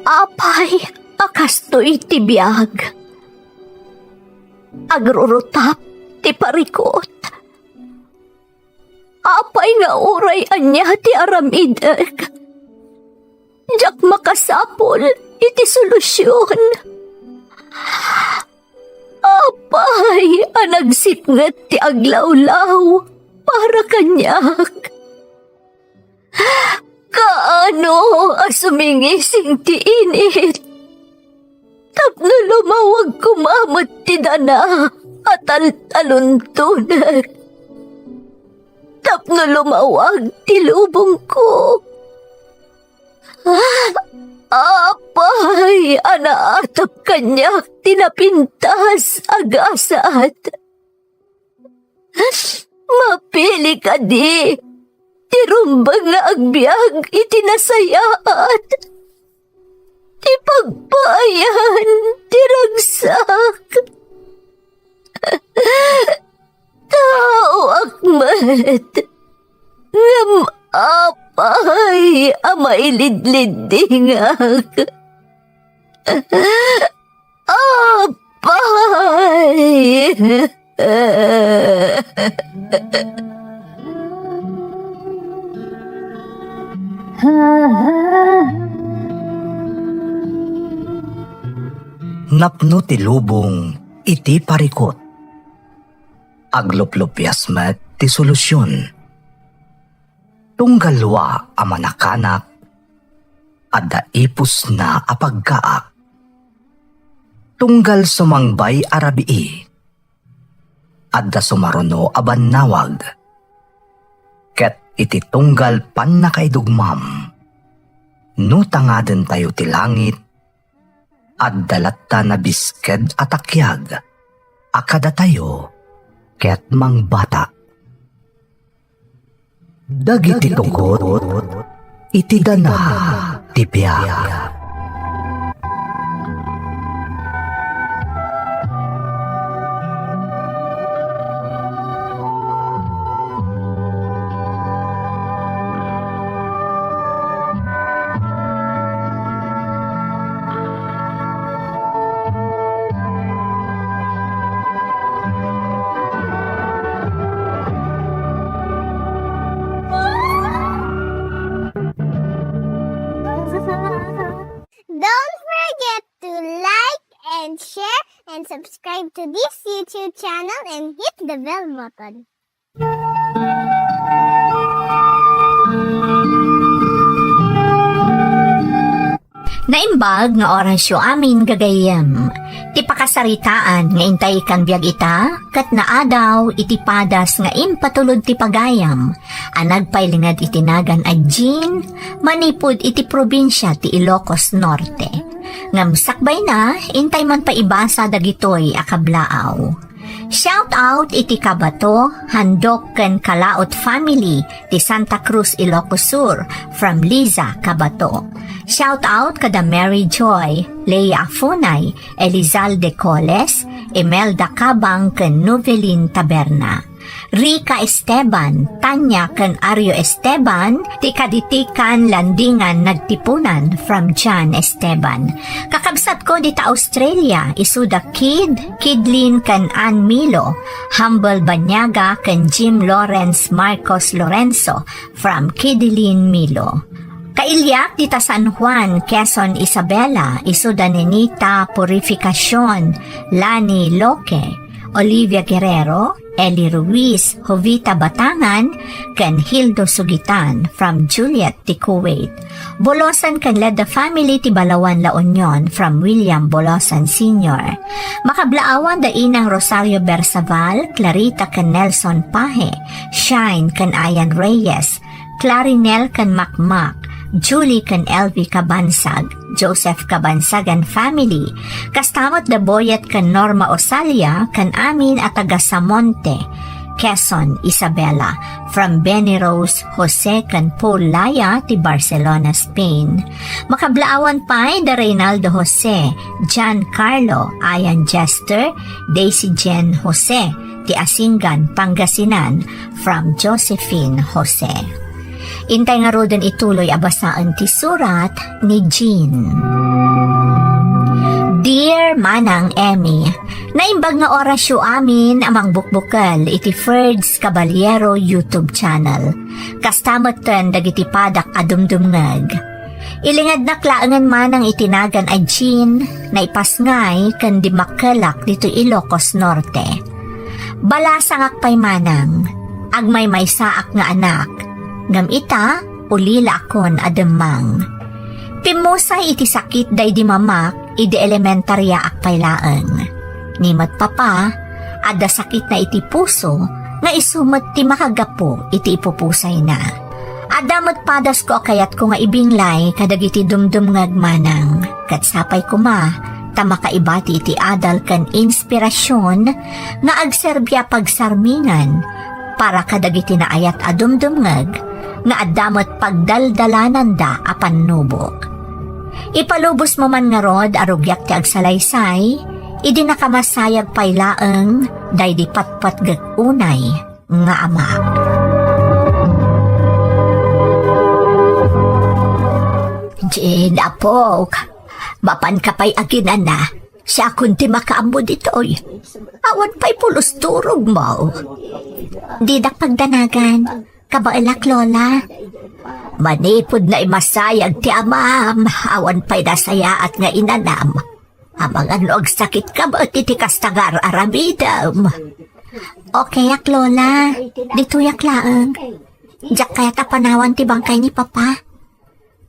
Apay, akastoy ti biyag. Agrurutap ti parikot. Apay nga oray anya ti aramideg. Jak makasapol iti solusyon. Apay, anagsipnget ti aglawlaw para kanyak. Kaano asumingising ti init? Tapno lumawag kumamot ti dana at taluntunan. Tapno lumawag ti lubong ko. Apay, anaatap kanyak tinapintas agasat. Mapili ka di. Tirumbang nga agbyag itinasayaat. Ti pagpayan, tiragsak. Tao akmat. Ngam apay, amailidlidingak. Apay. Napno ti lubong iti parikot. Agluplupyas met ti solusyon. Tunggalwa a manakanak adda ipus na apagkaak. Tunggal sumangbay arabii adda sumaruno aban nawag. Ket iti tunggal pan nakaidugmam. No tangaden tayo ti langit, at dalatta na bisked atakyag, akada tayo, ket mang bata. Dagiti tugot, iti dana, ti biyag. Don't forget to like and share and subscribe to this YouTube channel and hit the bell button. Naimbag nga orasyo amin gagayem. Ti pakasaritaan nga intay kan biag ita, kat naadaw iti padas nga impatulod ti pagayam. Anagpailingad itinagan a Jean, manipod iti probinsya ti Ilocos Norte. Ngamsakbay na, intay man pa ibasa dagitoy akablaaw. Shout out iti Kabato, handok ken Kalaot family ti Santa Cruz, Ilocos Sur from Liza, Kabato. Shout out kada Mary Joy, Leia Afunay, Elizalde Coles, Imelda Cabang ken Novelin Taberna. Rica Esteban, Tanya ken Ario Esteban, ti kaditikan landingan nagtipunan from John Esteban. Kakabsat ko dita Australia, isuda Kidlin ken Ann Milo, Humble Banyaga ken Jim Lawrence Marcos Lorenzo from Kidlin Milo. Kailyak dita San Juan, Quezon Isabela, isuda Nenita Purificacion, Lani Loque, Olivia Guerrero, Eli Ruiz, Jovita Batangan, ken Hildo Sugitan from Juliet ti Kuwait. Bolosan ken Leda family ti Balawan La Union from William Bolosan Sr. Makablaawan da inang Rosario Bersaval, Clarita ken Nelson Pahe, Shine ken Ayan Reyes, Clarinel ken Macmac, Julie ken Elvie Cabansag, Joseph Cabansag and family, kastamot da Boyet ken Norma Osalia, ken amin at taga Samonte, Quezon, Isabela, from Benny Rose, Jose ken Paul Laya, ti Barcelona, Spain. Makablaawan pa da Reynaldo Jose, John Carlo, Ayan Jester, Daisy Jen Jose, ti Asingan, Pangasinan, from Josephine Jose. Intay nga rodon ituloy abasaan ti surat ni Jean. Dear Manang Emmy, naimbag nga orasyo amin amang bukbukal iti Ferds Caballero YouTube channel. Kastamatan dagiti padak adumdumngag. Ilingad na klaangan manang itinagan ay Jean na ipasngay kan di makalak dito Ilocos Norte. Balasang akpay manang, agmay may saak nga anak, ngam ita ulila akon ademang. Pimusay iti sakit day di mamak, iti elementarya akpay laeng. Nimat papa, ada sakit na iti puso, nga isumat ti makagapo iti ipupusay na. Adamot padas ko kayat ko nga ibinglay kadag iti dumdumngag manang, kat sapay ko ma, tamakaibati iti adal kan inspirasyon, nga agserbya pagsarmingan, para kadag iti naayat adumdumngag, nga adamot pagdaldalanan da apan nubok. Ipalubos mo man nga rod arugyak ti agsalaysay, idi nakamasayag paylaeng day di patpat gagunay nga ama. Jane, apok, mapan ka pa'y aginan na, siya kunti makaambo dito'y. Awan pa'y pulos turog mo. Di dak pagdanagan, kabailak lola. Manipod na imasayag ti amam, awan pa'y nasaya at nga inanam. Amang ano ang sakit ka ba iti kastagar aramidam? Okay yak lola, dito yak laeng. Diyak kaya tapanawan ti bangkay ni papa.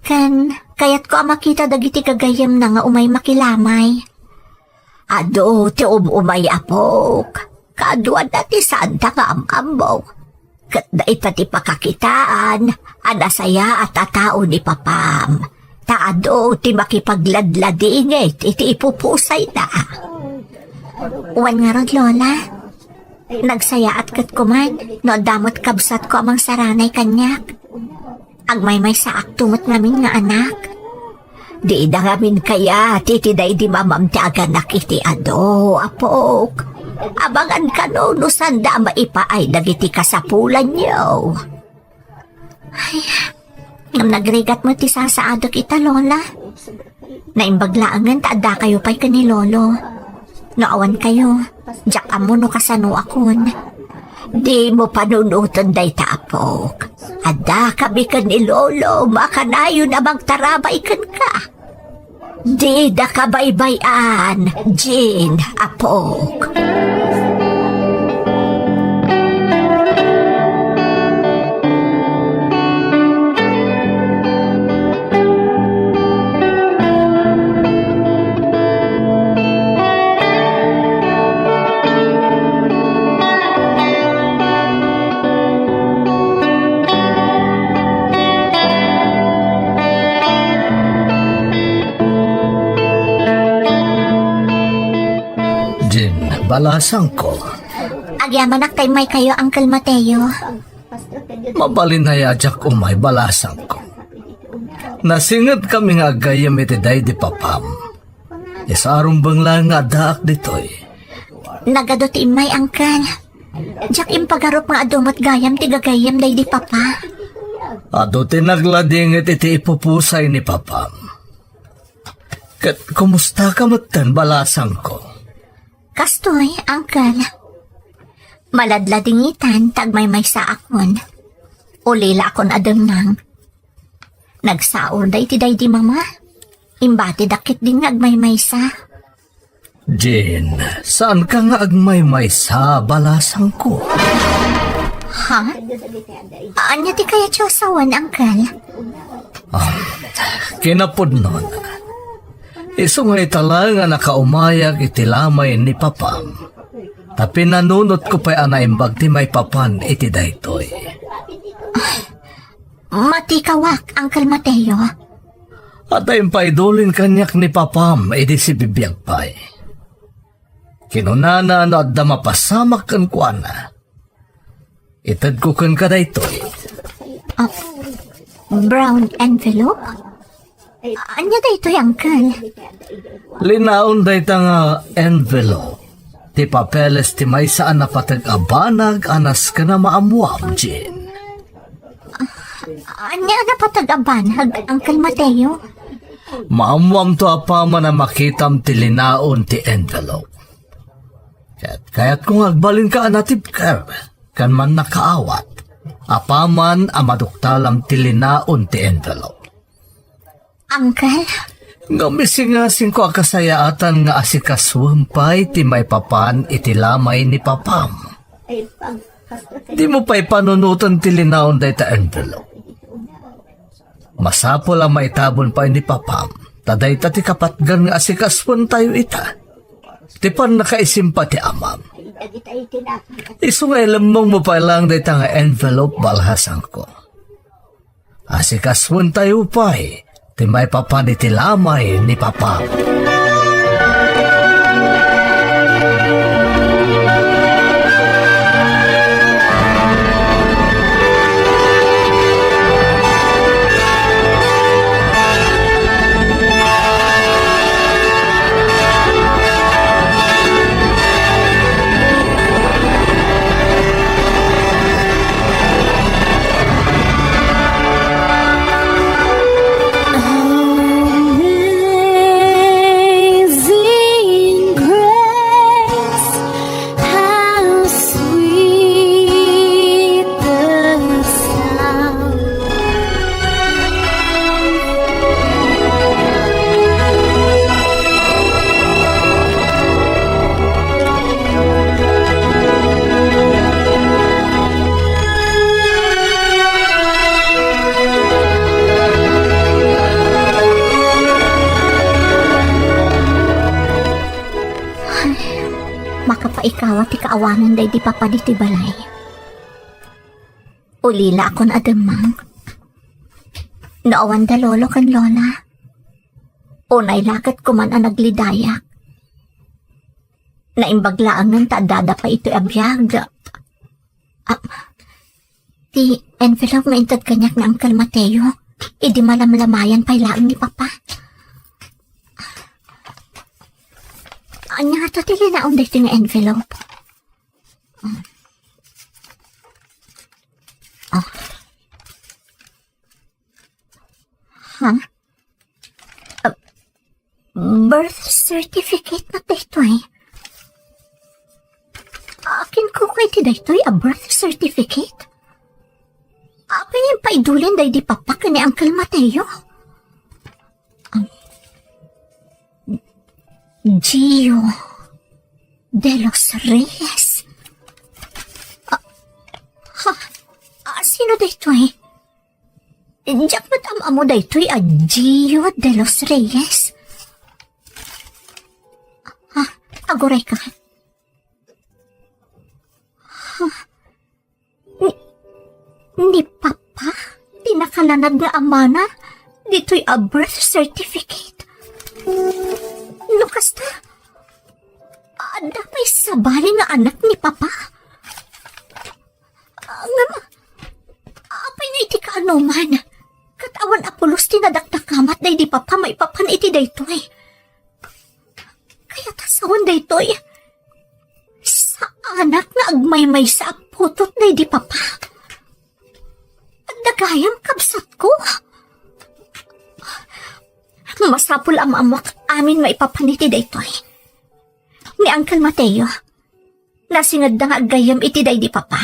Kan, kayat ko makita dagiti kagayam na nga umay makilamay. Ado, ti umay apok. Kaduan na ti santa nga amambo. Kat na ipati pakakitaan, anasaya at atao ni papam. Taado, ti makipagladladingit, iti ipupusay na. Uwan nga rod, lola. Nagsaya at kat kuman, no damot kabsat ko amang saranay kanyak. Agmay saak tumot namin nga anak. Di na ngamin kaya, titiday di mamam ti aganak iti ado, apok. Abangan ka no, sanda maipaay dagiti kasapulan niyo. Ay, ngam nagrigat mo ti sasaadok ita, lola. Naimbaglaangan, taada kayo pa'y kanilolo. Naawan kayo, jak amo no kasano akon. Di mo panunutan day tapok. Ada kami ka ni lolo, makanayo na magtarabay kan ka. Di da ka baybayan, Jean, apok. Balasang ko. Agyaman ak may kayo, Uncle Mateo. Mabalinayadyak umay balasang ko. Nasingad kami nga gayam iti day di papam. Isarong bangla nga daak ditoy. Nagado ti imay, Uncle. Diyak impagarop nga adumot gayam ti gagayam day di papa. Ado tinagladingit iti ipupusay ni papam. Kat kumusta ka matan balasang ko? Kastoy, Uncle. Maladladingitan, tagmay sa akon. Ulila akon ademnang. Nagsaor day ti day di mama. Imbati dakit din agmay sa. Jean, saan ka nga agmay sa balasang ko? Ha? Anya ti kaya Diyosawan, Uncle? Kinapod nun. Isungay tala nga nakaumayag iti lamay ni papam. Tapi nanunot ko pa'y anaimbag ti may papan iti daytoy. Matikawak, Uncle Mateo. At ayun paidulin kanyak ni papam iti si bibiyag pa'y. Kinunana na adda mapasamak kan kuana. Itad ko kan ka daytoy. Brown envelope? Anya dayto, Uncle? Linaon dayta nga envelope. Ti papeles ti may saan na patag-abanag anas ka na maamuam, Jean. Anya na patag-abanag, Uncle Mateo? Maamwam to apaman na makitam ti linaon ti envelope. Kaya't kung agbalin ka anatibker, kan man nakaawat, apaman amaduktalam ti linaon ti envelope. Uncle, Ngamisingasing ko akasayaatan nga asikaswampay ti may papan iti lamay ni papam. Di mo pa'y panunutan ti linaon day ta envelope. Masapo lang maitabon pa ni papam, taday ta ti kapatgan nga asikaswan tayo ita. Ti pan nakaisimpa ti amam. Isungay lamang mo pa lang day ta nga envelope balhasan ko. Asikaswan tayo pa'y, ti may papan iti lamay ni papam. Amazing grace, how sweet the sound. makapaikawa ti kaawanan day di papa di ti balay. Ulila akon adamang. Naawan da lolo kan lola. Unay lakat ko man ang naglidayak. Naimbaglaang ng taadada pa ito abiyag. Ti envelope nga intad kanyak na Uncle Mateo. Idi malamlamayan pa ilaan ni papa. Anya nga to tili na unday ito nga envelope. Ha? Birth certificate na dito eh. Akin ko kay ti dito a birth certificate. Apa yung paidulin day di papa ka ni Uncle Mateo? Gio de los Reyes. Sino dito eh? Diyak ba't amo dito a Gio de los Reyes? Agoray ka. Ni papa? Tinakalanad na amana? Dito'y a birth certificate. Lukas na. Ada may sabali nga anak ni papa. Apay na iti kaanuman. Katawan apulos tinadakdakamat day di papa may papan iti daytoy. Kaya tasawan daytoy. Sa anak na agmay-may sa aputot day di papa. Dagayam kabsat ko. Masapul amamak amin maipapaniti daytoy. Ni Uncle Mateo, nasingad na nga agayam iti day di papa.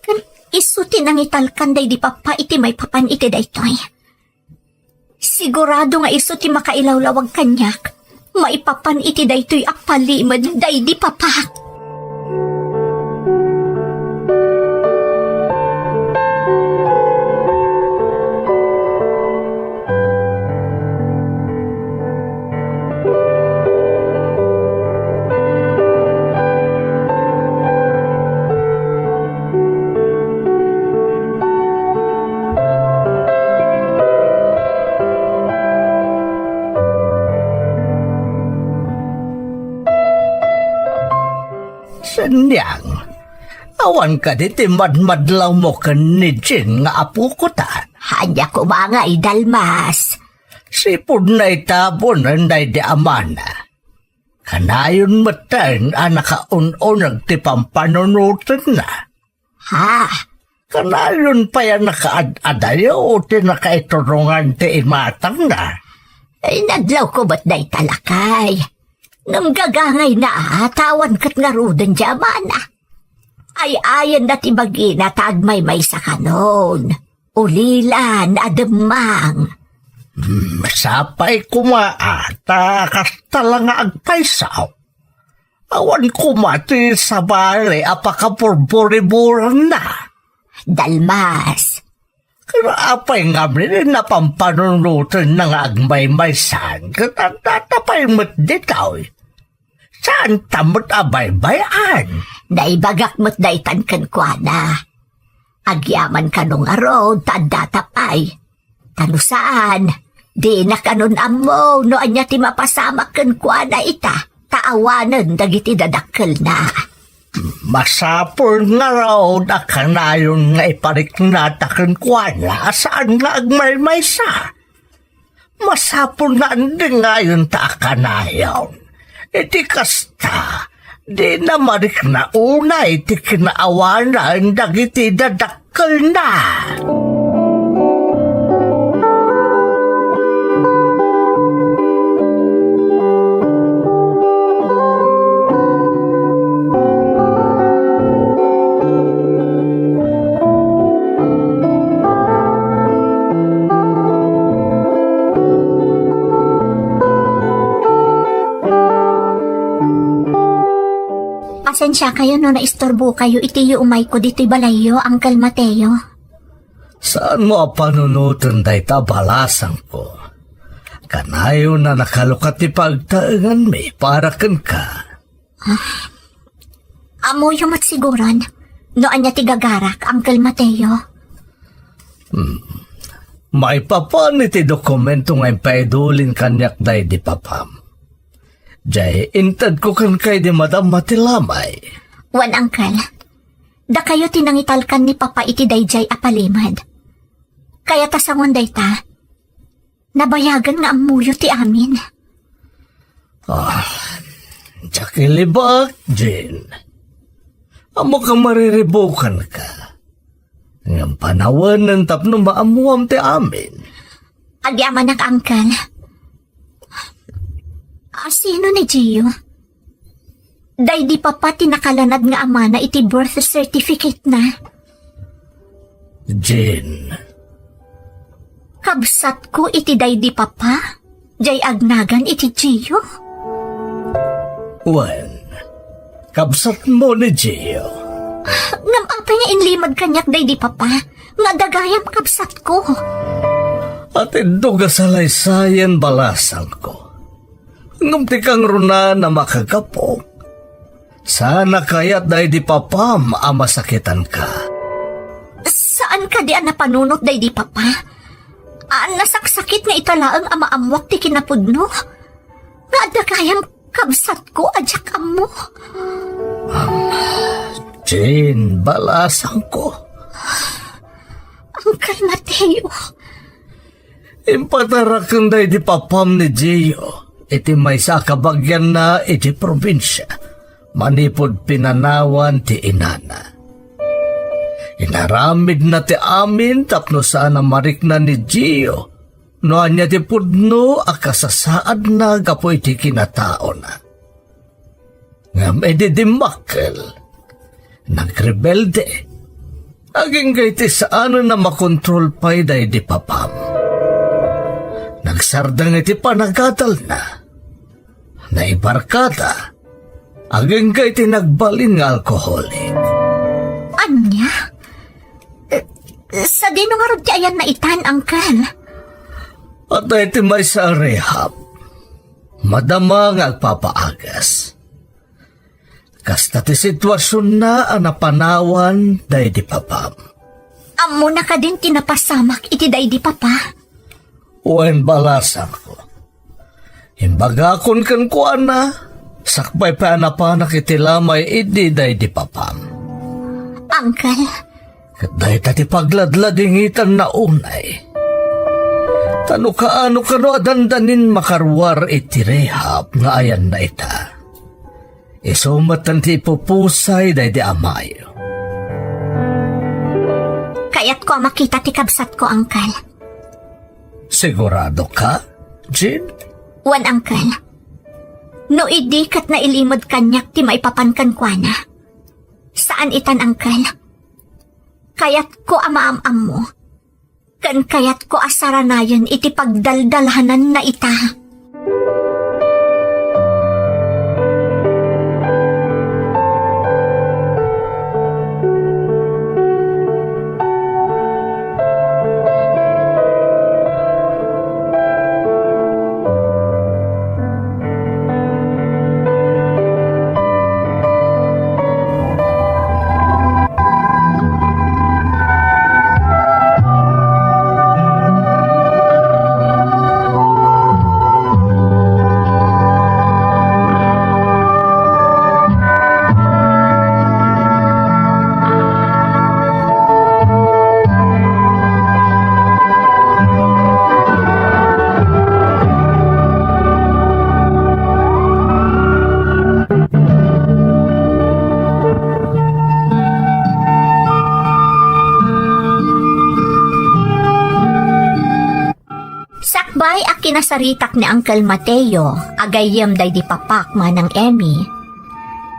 Kan isuti nang italkan day di papa iti may papan iti daytoy. Sigurado nga isuti makailawlawag kanyak, maipapan iti daytoy apalimad day di papa. Sanyang, awan ka di timad-madlaw mo ka ni Jin nga apo ko ta. Hanya ko ba nga idalmas? Sipod na itabon nanday di amana. Kanayon matang anakaun-unag ti pampanunutan na. Ha? Kanayon pa yan nakaad-adayo o ti nakaiturungan ti imatang na. Ay, nadlaw ko ba't day talakay? Nang gagangay na tawan kat nga rudan diyaman ay ayan na tibagi na tagmay may sa kanon. Ulilan, ademang. Sapay kumaata, kasta lang nga agpaisaw. Awan kumati sa bale, apakapurburiburan na. Dalmas. Apay nga rin na pampanunutan ng agmay-maysan, katatapay mo't ditaw. Saan tamot abay-bayan? Naibagak mo't daytan kan kwa na. Agyaman ka nung araw, tadatapay. Tano saan? Di na kanon amo, no anya ti mapasamak kan kwa na ita. Taawanan dagiti dadakkel na. Masapol nga raw na kanayon nga ipariknatakan kwa na saan nga agmay-maysa. Masapol na hindi ngayon ta kanayon. Iti kasta, di na marik na una iti kinaawanan dagiti dadakkel na. Pasensya kayo no naistorbo kayo iti umay ko dito'y balayo, Uncle Mateo. Saan mo panunutan day tabalasang ko? Kanayo na nakalukat ti pagtaangan mi para kan ka. Amo yung matsiguran. No anya ti gagarak, Uncle Mateo. May papan iti dokumento nga ipaidulin kanyak day di papam. Jay, intad ko kan kay di Madam Matilamay. Wan, Uncle. Da kayo tinangitalkan ni Papa iti dayjay apalimad. Kaya tasangon day ta. Nabayagan nga amuyo ti amin. Jakilibak, Jane. Amo kang mariribukan ka. Ngam panawan ng tapno maamuam ti amin. Agyaman ak, Uncle. Sino ni Gio? Day di Papa tinakalanad nga ama na iti birth certificate na. Jane. Kabsat ko iti day di Papa. Jay agnagan iti Gio. Wen, kabsat mo ni Gio. Ngam apay nga inlimad kanyak day di Papa. Nga dagayam kabsat ko. At induga sa laysayan balasang ko. Ngumti kang runa na makagapok. Sana kaya't day di papam amasakitan ka. Saan ka di napanunot day di Papa? Nasaksakit nga italaang amaamwak ti kinapudno. Nga dagayam kabsat ko adyak amo. Jane, balasang ko. Uncle Mateo. Impatarakan day di papam ni Gio. Iti may sa kabagyan na iti probinsya. Manipod pinanawan ti inana. Inaramid na ti amin tapno saan marik na ni Gio. No anya ti pudno akasasaad na gapo iti kinatao na. Ngam edi dimakkel. Nagrebelde. Aging gaiti saan na makontrol pa'y day di papam. Nagsardang iti panagadal na. Naibarkada. Aging gaiti nagbalin nga alkoholik. Anya? Sa dinungarod ti ayan na itan, Uncle. At iti may sa rehab. Madama nga agpapaagas. Kasta ti sitwasyon na napanawan day di papam. Amo na ka din tinapasamak iti day di Papa. Uen balasan ko. Imbagakon kan ko na, sakbay pa anapanak iti lamay idi day di papam. Uncle, Katday tati pagladladingitan na unay. Tano kaano kano adandanin makarwar iti rehab nga ayan na ita. Isumatan ti ipupusay day di amayo. kaya't ko makita ti kabsat ko, Uncle. Sigurado ka? Jean? Wan, Uncle. No idi kat na ilimod kanyak ti maipapankan kwa na. Saan itan, Uncle? Kayat ko amaam-am mo. Kan kayat ko asaranayan iti pagdaldalhanan na ita. Sakbay a kinasaritak ni Uncle Mateo, agayem day di papak manang Emmy.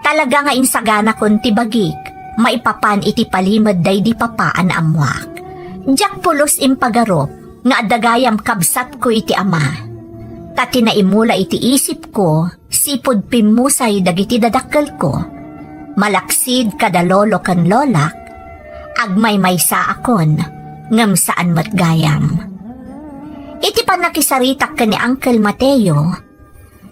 Talaga nga insagana kon ti bagik, maipapan iti palimod day di papaan amwak. Diyak pulos impagarop, nga adagayam kabsat ko iti ama. Tati na imula iti isip ko, sipod pimusay dagiti dadakkel ko. Malaksid kada lolo kan lolak, agmay maysa akon, ngam saan matgayam. Iti pa nakisaritak ka ni Uncle Mateo,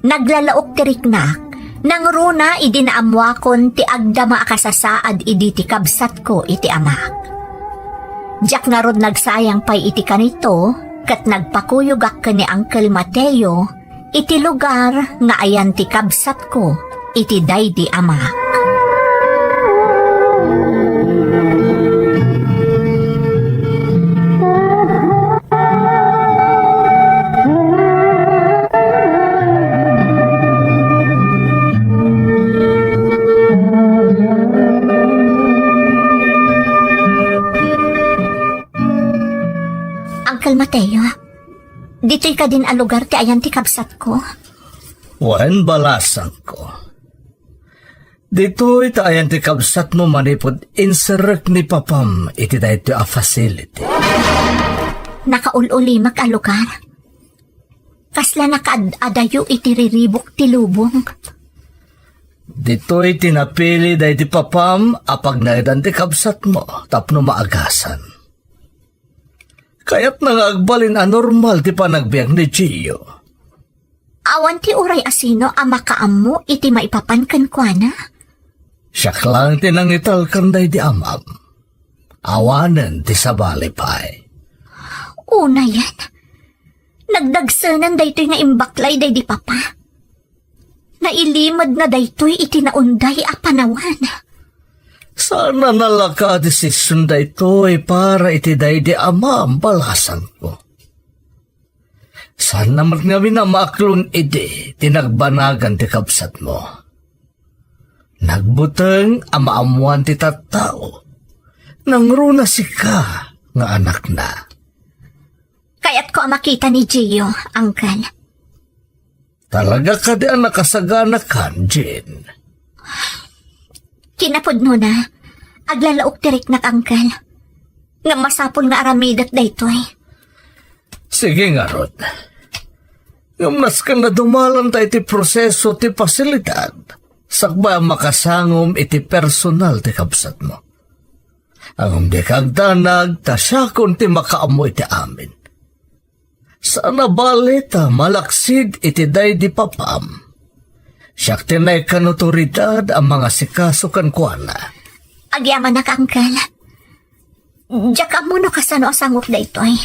naglalaok tiriknak, nang runa idinaamwakon ti agdama akasasaad idi ti kabsat ko iti amak. Diyak nga rod nagsayang pay iti kanito, kat nagpakuyugak ka ni Uncle Mateo, iti lugar nga ayan ti kabsat ko iti daydi amak. Uncle Mateo, dito'y ka din a lugar ti ayan ti kabsat ko. Wan balasan ko. Dito itayan ti kabsat mo manipod inserek ni papam iti dahito a facility. Nakaululi a lugar. Kasla nakaadayo iti riribok ti lubong. Dito iti napili dahito papam apag naidan ti kabsat mo tapno maagasan. Kaya't nangagbalin a normal ti panagbiag ni Gio. Awan ti uray asino a makaammo iti maipapankan kwa na. Siyak lang tinangital kanday di amam. Awanan ti sabali pa'y. Una yan. Nagdagsanan daytoy nga imbaklay day di papa. Nailimad na daytoy iti naunday a panawan. Sana nalaka desisyon da ito para itiday di ama ang balasan ko. Sana magnabi na maaklon ide tinagbanagan ti kabsat mo. Nagbuteng amaamuan ti tattao. Nangruna si ka nga anak na. Kaya't ko makita ni Gio, Uncle. Talaga ka di ang nakasagana kan, Jean. Kinapod no na, aglalaok tirik na Uncle. Nga masapol nga aramidat daytoy. Sige nga, Rod. Yung mas ka na dumalan tayo ti proseso ti pasilidad, sakba makasangom iti personal ti kabsat mo. Ang di kagdanag, tasyakon ti makaamoy ti amin. Sana balita malaksid iti day di papam. Siyak tinay kanuturidad ang mga sikasukan ko na. Agyaman na ka, Uncle. Diyak amuno kasano asangop daytoy.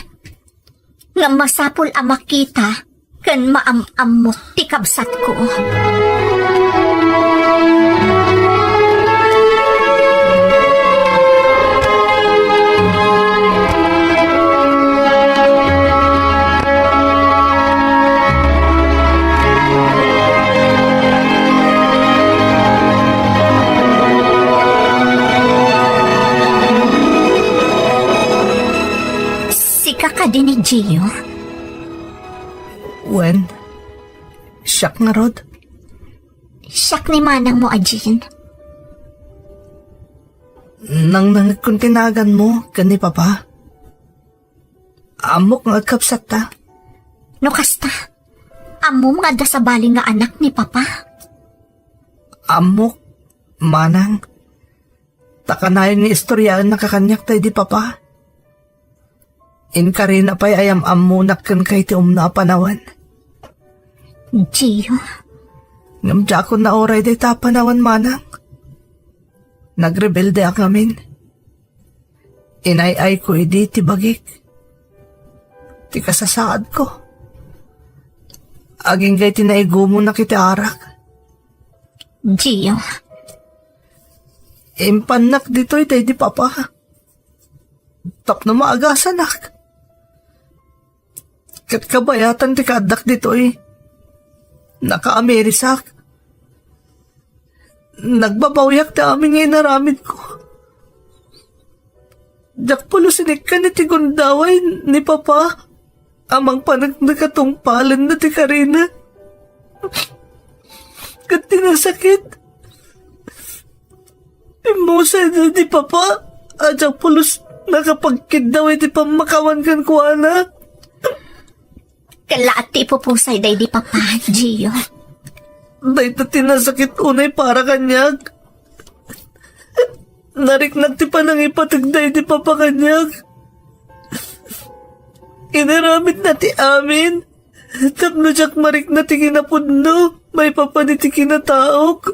Nga masapol ang makita kan maam-am mo ti kabsat ko. Sika ka din ni Gio? Wen, siyak nga rod. Siyak ni manang mo, Ajin. Nang kung tinagan mo, gani papa. Amok nga kapsat ta. No kasta, amo nga da sa bali nga anak ni Papa. Amok, manang. Takanayon ni istoryahan na kakanyak tayo di papa. Inkarina pa'y ayam amunak kan kay ti umna panawan. Gio, Ngamdya ko na oray day ta panawan manang. Nagrebelde ak namin. Inay-ay ko idi ti bagik. Ti kasasaad ko. Aging kay tinaigo mo na kita arak. Gio, Impanak dito'y tayo di papa. Tak na maagasanak. Kat kabayatan ti kadak dito'y. Naka-amerisak. Nagbabawyak na aming inaramid ko. Dak palo sinik ka ni ti gundaway ni papa. Amang nakatungpalan na ti Karina. Kat tinasakit. Imusa na di papa. Adyak pulos nakapagkid daw iti pamakawan kan kuana. kalaati pupusay day di Papa, Gio. Day ta tinasakit unay para kanyag. Nariknag ti panang ipatagday di papa kanyag. Inaramit na ti amin. Tapno jak marik na ti kinapudno. May papaniti kinataok.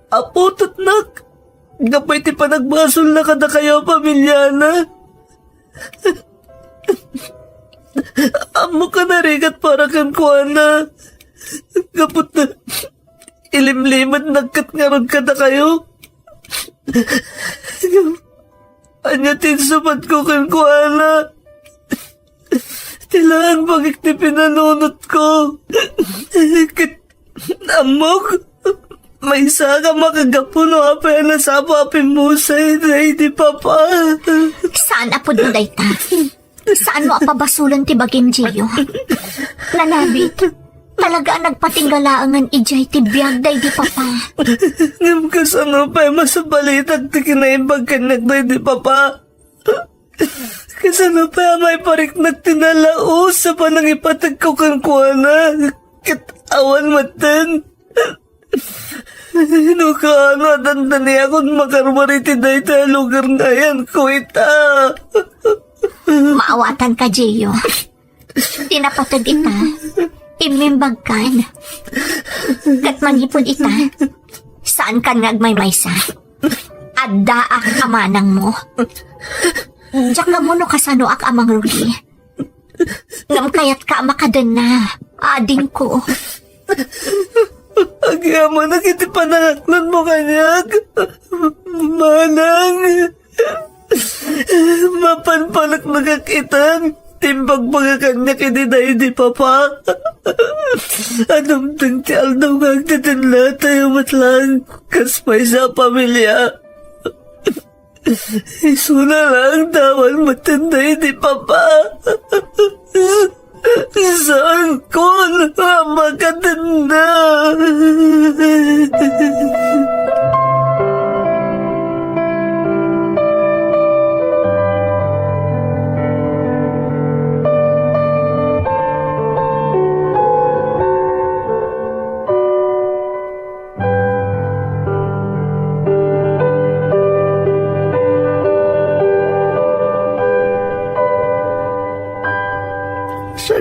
Aputot nak. Gapay ti panagbasol na kada kayo pamilya na. Amo ka na rigat para kan kuana. Gapot na. Ilimlimat nagkat nga ron kada kayo. Anya tinsupat ko kan kuana. Tilaan bagik ti pinanunot ko. Amok. May isa ka makagapuno apay na sa papimusay na di papa. Saan apod mo day ta? Saan mo apabasulan ti bagim, Gio? Nanabit. Talaga nagpatinggalaangan ijay ti biyag day di Papa. Ngam kasano pa'y masabalitag ti kinaimbag kanyak day di papa. Kasano pa may parik nagtinalaos sa panangipatag ko kan kuana. Kitawan matan. Hinukano dandani akong makarmariti day tayo lugar na yan, kuita. Maawatan ka, Gio. Tinapatag ita. Imimbag kan. Kat manipon ita. Saan ka nagmaymaysa? Adda ang amanang mo. Diyak nga mo no kasano ak amang ruli. Ngam kayat ka makadan na. Ading ko. Agyaman na kiti panangaklan mo kanyag. Manang. Mapanpanak nagakitan. Timbag mga kanya kiniday di papa. Anong tangtial daw nga agtitinla tayo matlang. Kaspay sa pamilya. Isuna lang dawan matinday di papa. Saan ko na makatanda?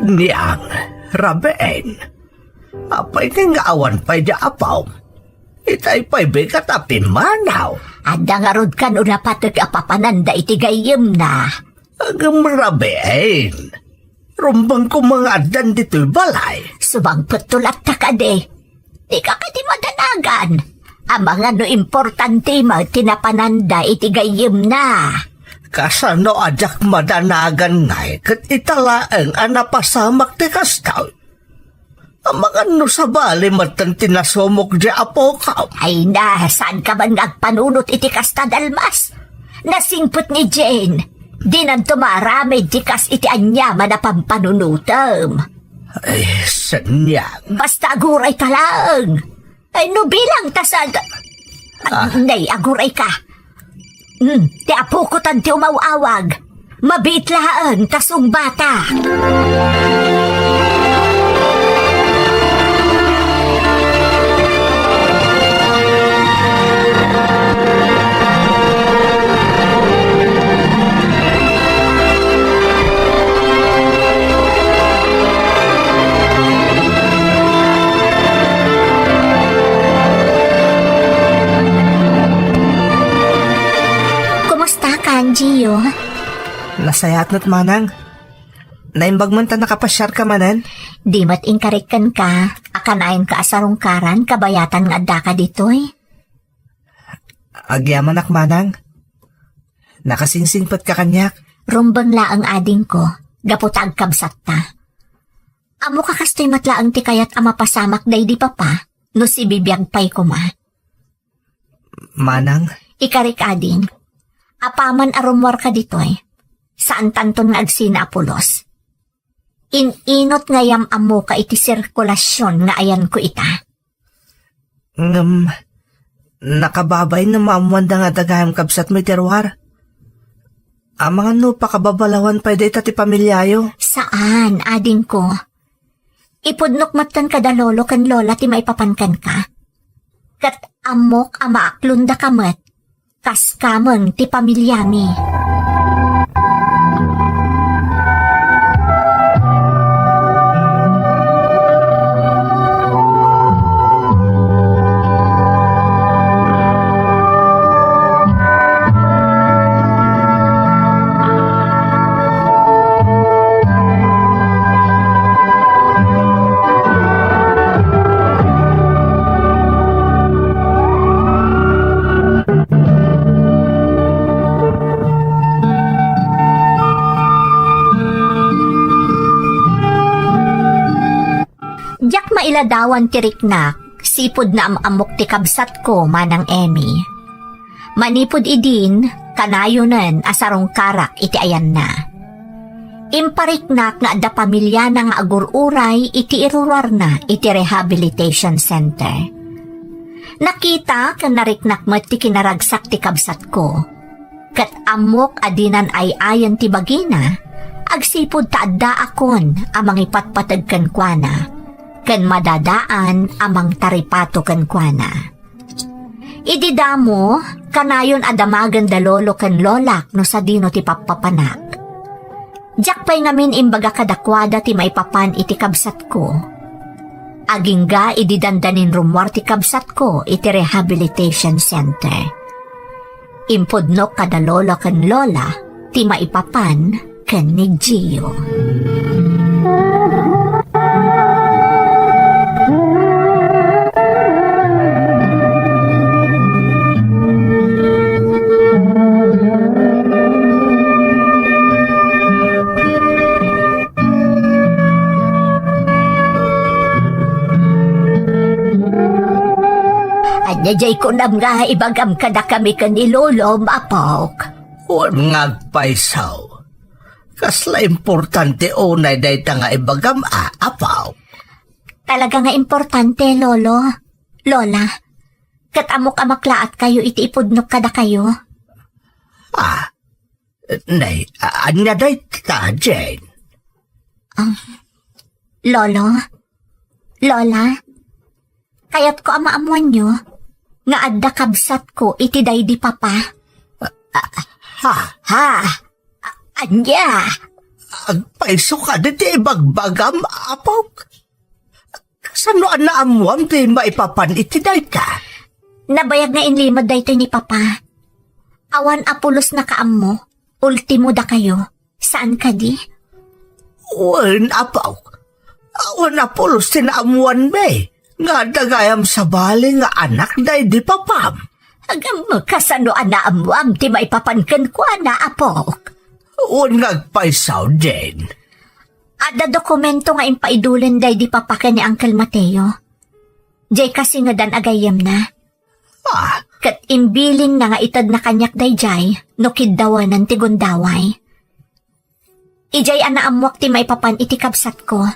Niyang, Rabeen. Apay kang awan pa'y di apaw. Itay pa'y bigat apin manaw. Adda nga rod ka no napatag apapananda iti gayem na. Agam Rabeen. Rumbang ko mga adan dito'y balay. Subang putulat ta ka de. Di ka kati madanagan. Ang mga no importante mo tinapananda iti gayem na. Kasano ajak madanagan ngay kat italaang anapasamak ti kastaw. Ang mga no sa bali matan tinasomok di apokaw. Ay na, saan ka ba nagpanunot iti kasta dalmas? Nasingput ni Jane. Di nan tumarami di kas iti anyaman na pampanunutam. Ay, sanyang. Basta aguray ka lang. Ay, no bilang tasag. Nay, aguray ka. Ti apo ko tan ti umawawag. Mabit laan kasong bata. Kumusta ka, Gio? Nasayat na't manang. Naimbag man ta nakapasyar ka manan. Di mat ingkarikan ka, akanayon ka asarungkaran, kabayatan nga adda ka ditoy. Agyaman ak manang. Nakasingsingpat ka kanyak. Rumbang laang ading ko, gaputag kabsat ta. Amo ka kastoy matlaang ti kayat ama pasamak day di papa, no si bibiyag pay ko ma. Manang, Ikarik ading, apaman arumwar ka ditoy, saan tanton nga agsina apulos. Inot nga yam amo ka iti sirkulasyon nga ayan ko ita. nakababay na maamuan da nga dagayam kabsat mo iterwar. Ang mga no pakababalawan pa iti ti pamilyayo. Saan, ading ko? Ipudnok matan ka da lolo kan lola ti maipapankan ka. Kat amok ama aklunda kamet, kas kameng ti pamilyami. Diyak mailadawan ti riknak, sipod na amok ti kabsat ko manang Emmy. Manipod idin, kanayonan asarong karak iti ayan na. Impariknak nga da pamilya na nga agururay iti irurar na iti rehabilitation center. Nakita ka nariknak mo ti kinaragsak ti kabsat ko. Kat amok adinan ay ayan ti bagina, agsipod taadda akon amang ipatpatagkan kwa na. Kan madadaan amang taripato kan kuana. Ididamo, kanayon adamagan da lolo kan lolak no sa dino ti papapanak. Diyak pa'y ngamin imbaga kadakwada ti maipapan iti kabsat ko. Agingga ididandanin rumwar ti kabsat ko iti rehabilitation center. Impudnok kada lolo kan lola ti maipapan kan ni Gio. Jay ko nam nga ibagam ka na kami kanilolo, mapok. Huwag ngagpaisaw. Kasla importante unay day ta nga ibagam apaw. Talaga nga importante, lolo. Lola, katamok amaklaat kayo iti ipudnok kada kayo. Nay, anya day ta, Jane? Lolo, Lola, kayat ko amaamuan nyo, nga adda kabsat ko iti daydi papa. Anya? Agpaiso ka diti ibagbagam apaw. Kasano naamuam di maipapan iti day ka? Nabayag nga inlimad dayto ni papa. Awan apulos na kaammo, ultimo da kayo. Saan ka di? Uwan apaw. Awan apulos tinaamuan be. Nga dagayam sa bali nga anak day di papam. Agam kasano anaamuam ti maipapankan ko na apok. Uwan ngagpaisaw, Jane. Ada dokumento nga impaidulan day di papakan ni Uncle Mateo. Jay kasi nga dan agayam na. Kat imbiling na nga itad na kanyak day jay, no kiddawanan ti gundaway. Ijay anaamwak ti maipapan iti kabsat ko.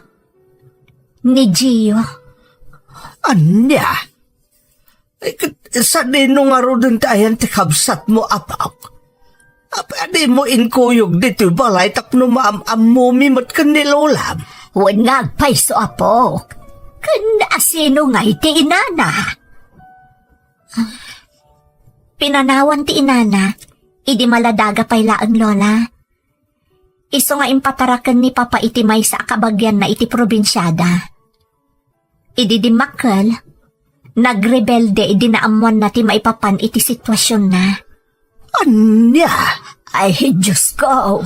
Ni Gio. Anya? Sa dino nga ro din tayan ti kabsat mo, Apok. Pwede mo inkuyog dito balay tapno maamami mat kanilolam. Huwag nagpaiso, Apok. Asino nga iti inana. Pinanawan ti inana, idi maladaga payla ang lola. Iso nga impatarakan ni Papa iti may sa kabagyan na iti probinsyada. Idi di makal, nagrebelde idi naamuan na ti maipapan iti sitwasyon na. Anya? Ay, Diyos ko.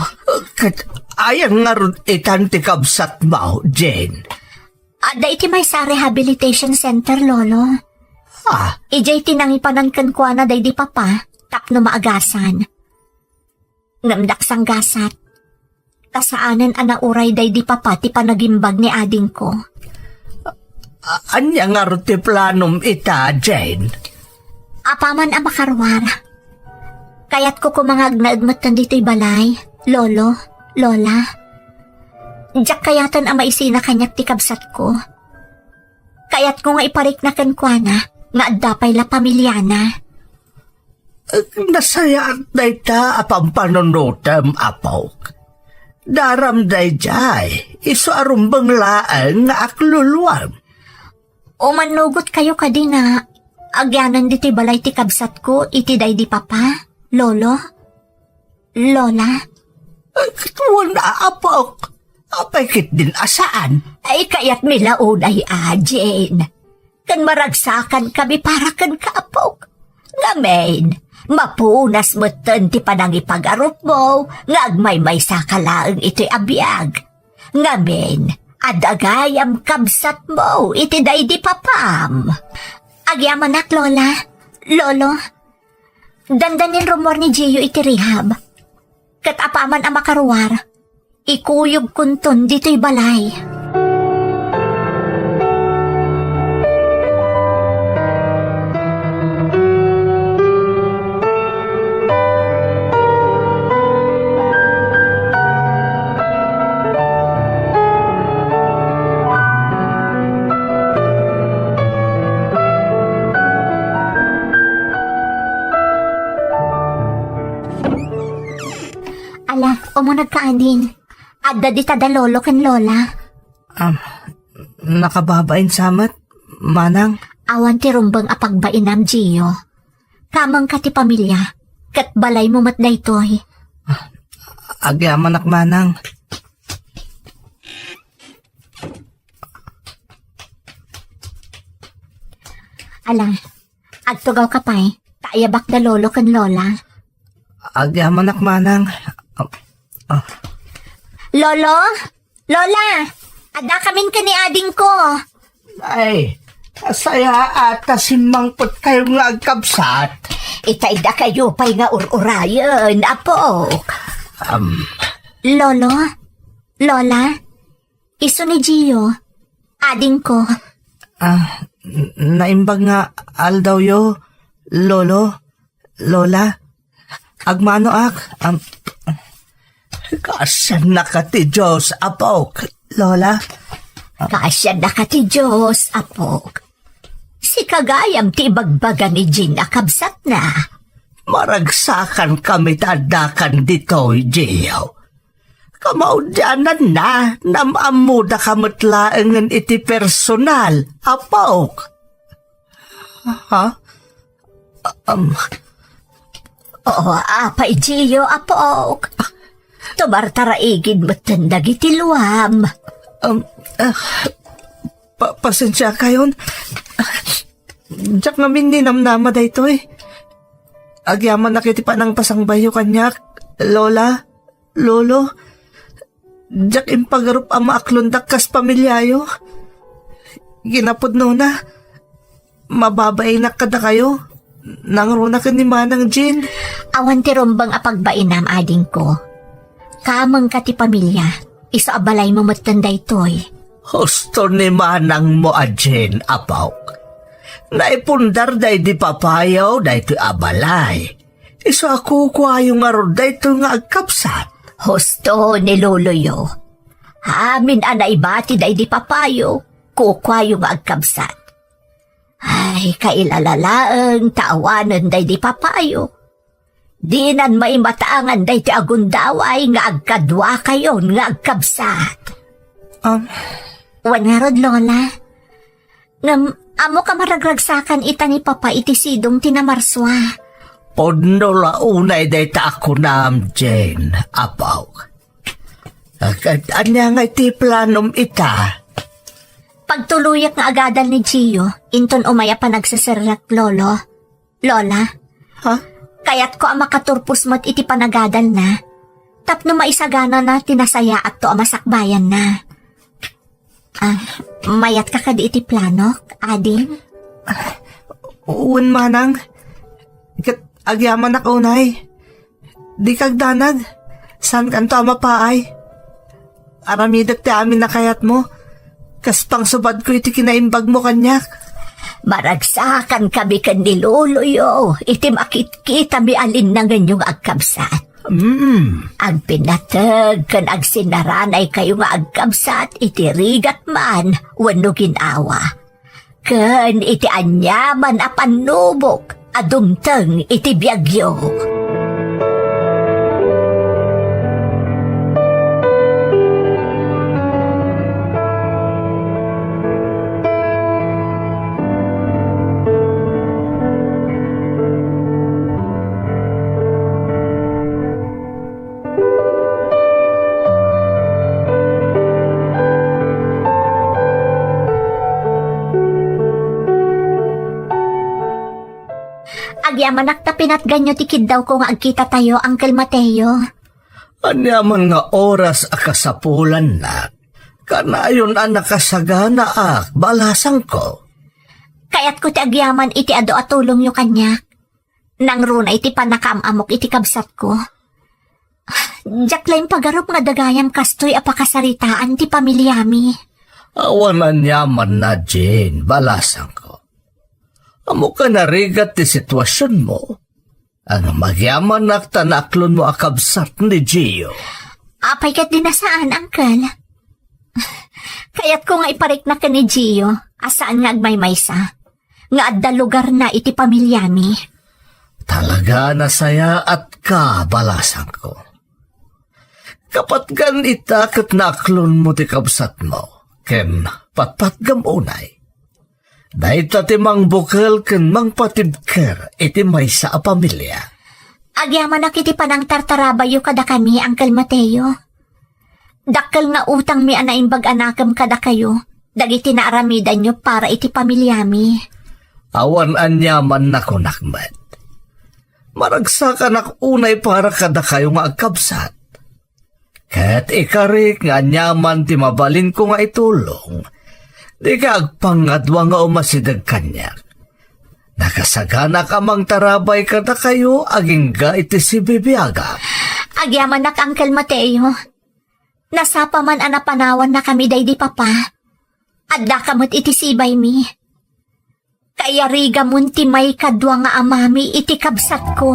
Ayan nga ron itan ti kabsat mo, Jane. Ada iti may sa rehabilitation center, Lolo. Ijay tinangipanan kan kwa na day di Papa, tapno maagasan. Ngamdak sang gasat. Kasaanan anauray day di Papa ti panagimbag ni ading ko. Anya nga ron ti planom ita, Jane? Apaman ang makarwar. Kaya't ko kumangag na agmatan dito'y balay, Lolo, Lola. Diyak kayatan ang maisina kanyak ti kabsat ko. Kaya't ko nga iparik na kankwana, nga addapay la pamilyana. Nasayaan day ta apang panonotam, Apok. Daram day jay, iso arumbang laan nga akluluan. Umanugot kayo kadina, agyanan dito'y balay ti kabsat ko, iti day di Papa, Lolo, Lola. Wala, Apok. Apay din asaan? Ay kaya't milaunay Jane. Kan maragsakan kami para kan kaapok. Ngamen, mapunas mo ti panang ipag-arup mo, nga agmay-may sakalaang ito'y abiyag. Ngamen, adagayam kabsat mo, iti day di Papam. Agyamanak, Lola, Lolo, dandanin rumor ni Gio iti rehab. Kat apaman ang makaruwar, ikuyog kunton dito'y balay. Ala, umunag ka anin. Adda di tada lolo ken lola. Nakababain samat, manang. Awan ti rumbang apagbainam, Gio. Kamang ka ti pamilya. Kat balay mo mat daytoy. Agyaman ak manang. Ala, agtugaw ka pa'y. Taayabak da lolo ken lola. Agyaman ak manang. Lolo? Lola! Ada kamin ka ni ading ko. Ay, asaya ata simangpot kayo nga agkabsat. Itay da kayo pa'y nga ururayan, Apok. Lolo? Lola? Iso ni Gio. Ading ko. Naimbag nga aldaw yo, lolo, lola. Agmano ak, Kasan na ka ti Diyos, Apok. lola. Kasya na ka ti Diyos, Apok. Si kagayam ti bagbagan ni Gina kabsat na. Maragsakan kami tadakan dito'y, Gio. Kamaudyanan na, namamuda kamatlaangan iti personal, Apok. Ha? Oo, apay Gio, Apok. Tumartaraigid mo tandag iti luwam. Pasensya kayon. Diyak namin ninamnama da ito eh. Agyaman nakiti pa ng pasangbayo kanyak, lola, lolo. Diyak impagarup ang maaklundak kas pamilyayo. Ginapod no na. Mababay na kada kayo. Nangruna ka ni Manang Jean. Awan ti rumbang apagbainam ading ko. Kamang ka ti pamilya, isa abalay mo matanday toy. Husto ni Manang mo, Jane, Apok. Naipundar day di papayaw day ti abalay. Iso ako kuha yung arod day to nga agkapsat. Husto ni Luluyo. Amin anay bati day di papayo, kukwayo nga agkabsat. Ay, kailalalaang taawanan day di papayo. Di nan may mataangan day ti agundaway nga agkadwa kayon nga agkabsat. Wangarod, Lola. Amo ka maragragsakan ita ni Papa iti sidong tinamarswa. Podno launay day ta ako naam, Jane, apaw. Anya nga iti planom ita? Pagtuluyak nga agadal ni Gio, inton umaya pa nagsasarak, Lolo. Lola, Ha? kaya't ko ang makaturpos mo't iti panagadal na. Tapno maisagana na tinasaya at to ang masakbayan na. Mayat ka kadi iti planok, ading? Uwan manang. Agyaman na kaunay. Di kagdanag. San kanto mapaay? Aramidak ti amin na kayat mo. Kaspang subad ko iti kinaimbag mo kanyak. Maragsakan kami kan ni Luluyo, iti makit-kita mi alin na ganyong agkabsat. Ang pinatag kan agsinaranay kayo nga agkabsat, iti rigat man, wano ginawa. Kan iti anyaman a panubok, adumteng iti biyagyo. Agyaman ta pinatganyo tikid daw ko nga agkita tayo, Uncle Mateo. Anya man nga oras akasapulan na. Kanayon ang nakasagana balasang ko. Kaya't ko ti agyaman iti ado at tulong yo kanyak. Nang runa iti panakaamamok iti kabsat ko. Diyak lang pagarup nga dagayam kastoy apakasaritaan ti pamilyami. Awanan yaman na, Jane, balasang ko. Amo ka narigat ti sitwasyon mo. Ang magyaman tanaklon mo akabsat ni Gio. Apay kat din na saan, Uncle? Kaya't ko nga iparik na ka ni Gio, asaan nga agmaymaysa. Nga adda lugar na iti pamilyami. Talaga nasaya at ka, balasang ko. Kapat gan itakat naklon mo ti kabsat mo. Ken patpat gamunay. Dahil ti mang bukal ken mang patibker iti may sa pamilya. Agyaman na kiti panang tartarabayo kada kami, Uncle Mateo. Dakkel nga utang mi anaimbag anakam kada kayo, dagiti naaramidan nyo para iti pamilyami. Awan anyaman na ko nakmet. Maragsakan ak unay para kada kayo nga agkabsat. Ket ikarik nga anyaman ti mabalin ko nga itulong. Di ka agpangadwa nga umasidag kanyak. Nakasagana ka mang tarabay kada kayo aging ga iti si Bibiaga. Agyaman na Uncle Mateo. Nasapa man anapanawan na kami day di papa. Adda kamot iti sibay mi. Kaya riga munti may kadwa nga amami iti kabsat ko.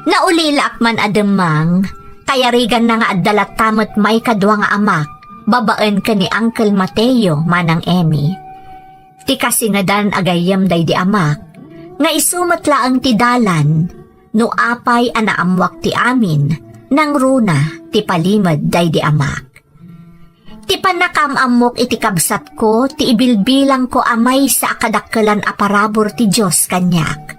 Naulilak man ademang, kaya rigan na nga addalat tamot may kadwa nga amak, babaan ka ni Uncle Mateo manang Emmy. Ti kasi nga dan agayam day di amak, nga isumat laang ti dalan, no apay anaamwak ti amin, nang runa ti palimad day di amak. Ti panakamamok iti kabsat ko, ti ibilbilang ko amay sa akadakkelan aparabor ti Diyos kanyak.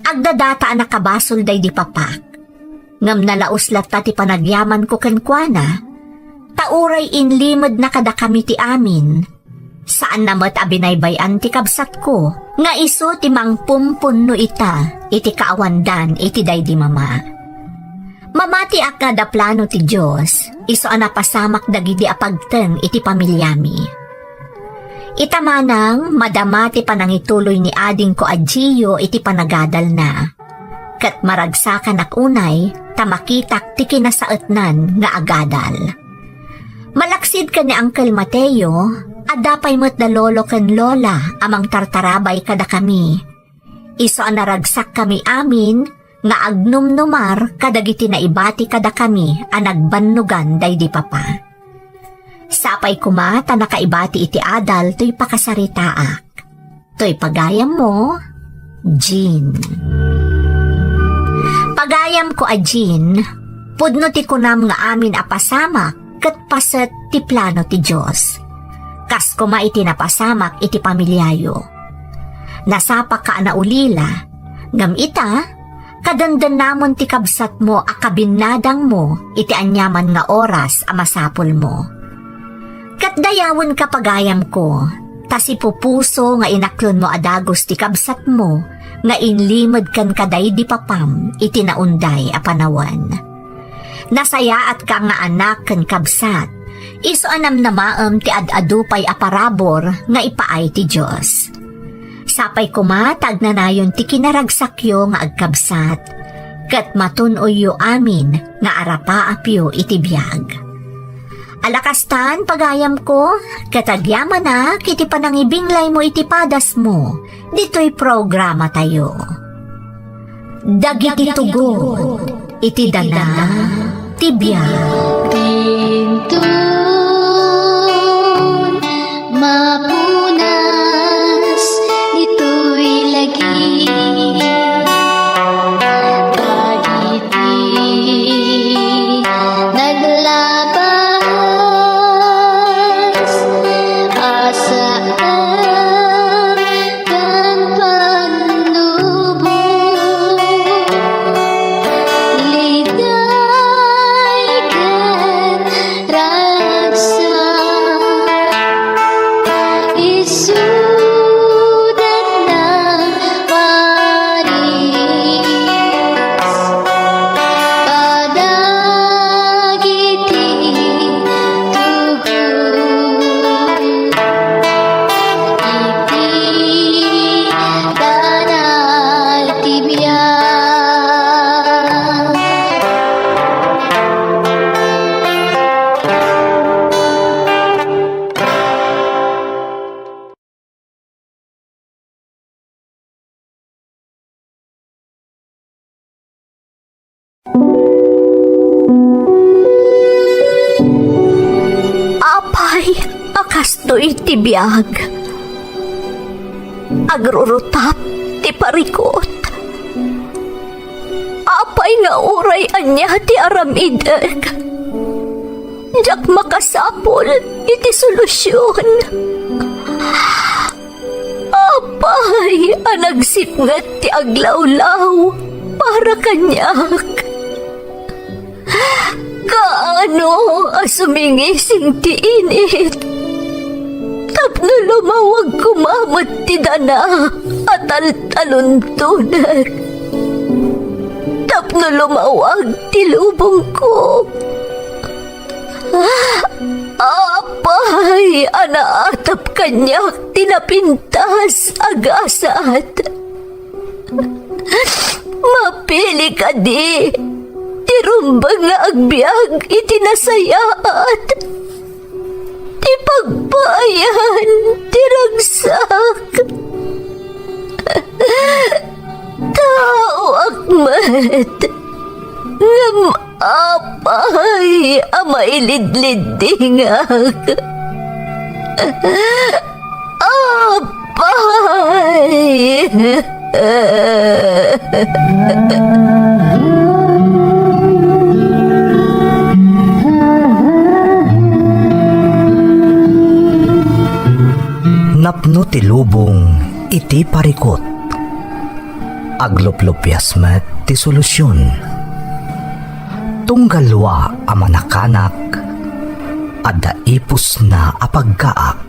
Agdadata nakabasol day di papak. Ngam nalauslat ta ti panagyaman ko kenkwana. Tauray inlimod na kada kami ti amin. Saan namat abinaybayan ti kabsat ko Nga iso ti mangpumpun no ita, iti kaawandan, iti daydi mama. Mamati ak nga da plano ti Diyos, iso anapasamak dagidi apagteng iti pamilyami. Ita manang madamati panangituloy ni ading ko Adjiyo iti panagadal na. Kat maragsakan ak unay, tamakitak ti kinasaetnan nga agadal. Malaksid ka ni Uncle Mateo, adapay mo't da lolo ken lola amang tartarabay kada kami. Iso anaragsak kami amin, nga agnumnumar kadagiti na ibati kada kami anagbannugan daydi papa. Sapay kumata nakaibati iti adal to'y pakasaritaak. To'y pagayam mo, Jean. Pagayam ko a Jean, pudno ti kunam nga amin apasamak ket paset ti plano ti Diyos. Kas kuma iti napasamak iti pamilyayo. Nasapak ka na ulila, ngam ita, kadandan namon ti kabsat mo akabinadang mo iti anyaman nga oras a masapol mo. Katdayawon ka pagayam ko, tasi pupuso nga inaklon mo adagos ti kabsat mo nga inlimod kan kaday di papam iti naunday a panawan. Nasayaat ka nga anak kan kabsat, iso anam na maam ti ad-adupay a parabor nga ipaay ti Diyos. Sapay kumatag na nayon ti kinaragsakyo nga agkabsat, kat matunoy amin nga arapaapyo iti biyag. Alakastan pagayam ko, katagyaman na kiti panangibinglay mo iti padas mo, dito'y programa tayo. Dagiti tugo, iti dana, ti biyag. Tintun, mapunas, ito'y lagi. Bagiti, naglabas, asaan, kan panlubog. Liday kan ragsa, isudat ng waris. Kadagiti tugon, iti danal tibiyag. Apay, akastoy ti biyag. Agrurutap ti parikot. Apay nga uray anya ti aramideg. Jak makasapol iti solusyon. Apay, anagsipngat ti aglawlaw para kanyak. Kaano asumingising ti init? Tapno lumawag kumamot ti dana at taluntunan. Tapno lumawag ti lubong ko. Apay, anaatap kanyak tinapintas agasat. Mapili ka di. Tirumbang nga agbyag itinasayaat. Ti pagbayan, tiragsak. Tao akmat. Ngam apay, amailidlidingak. Apay. Napno ti lubong iti parikot. Agluplupyas met ti solusyon. Tunggalwa a manakanak, adda ipus na apagkaak.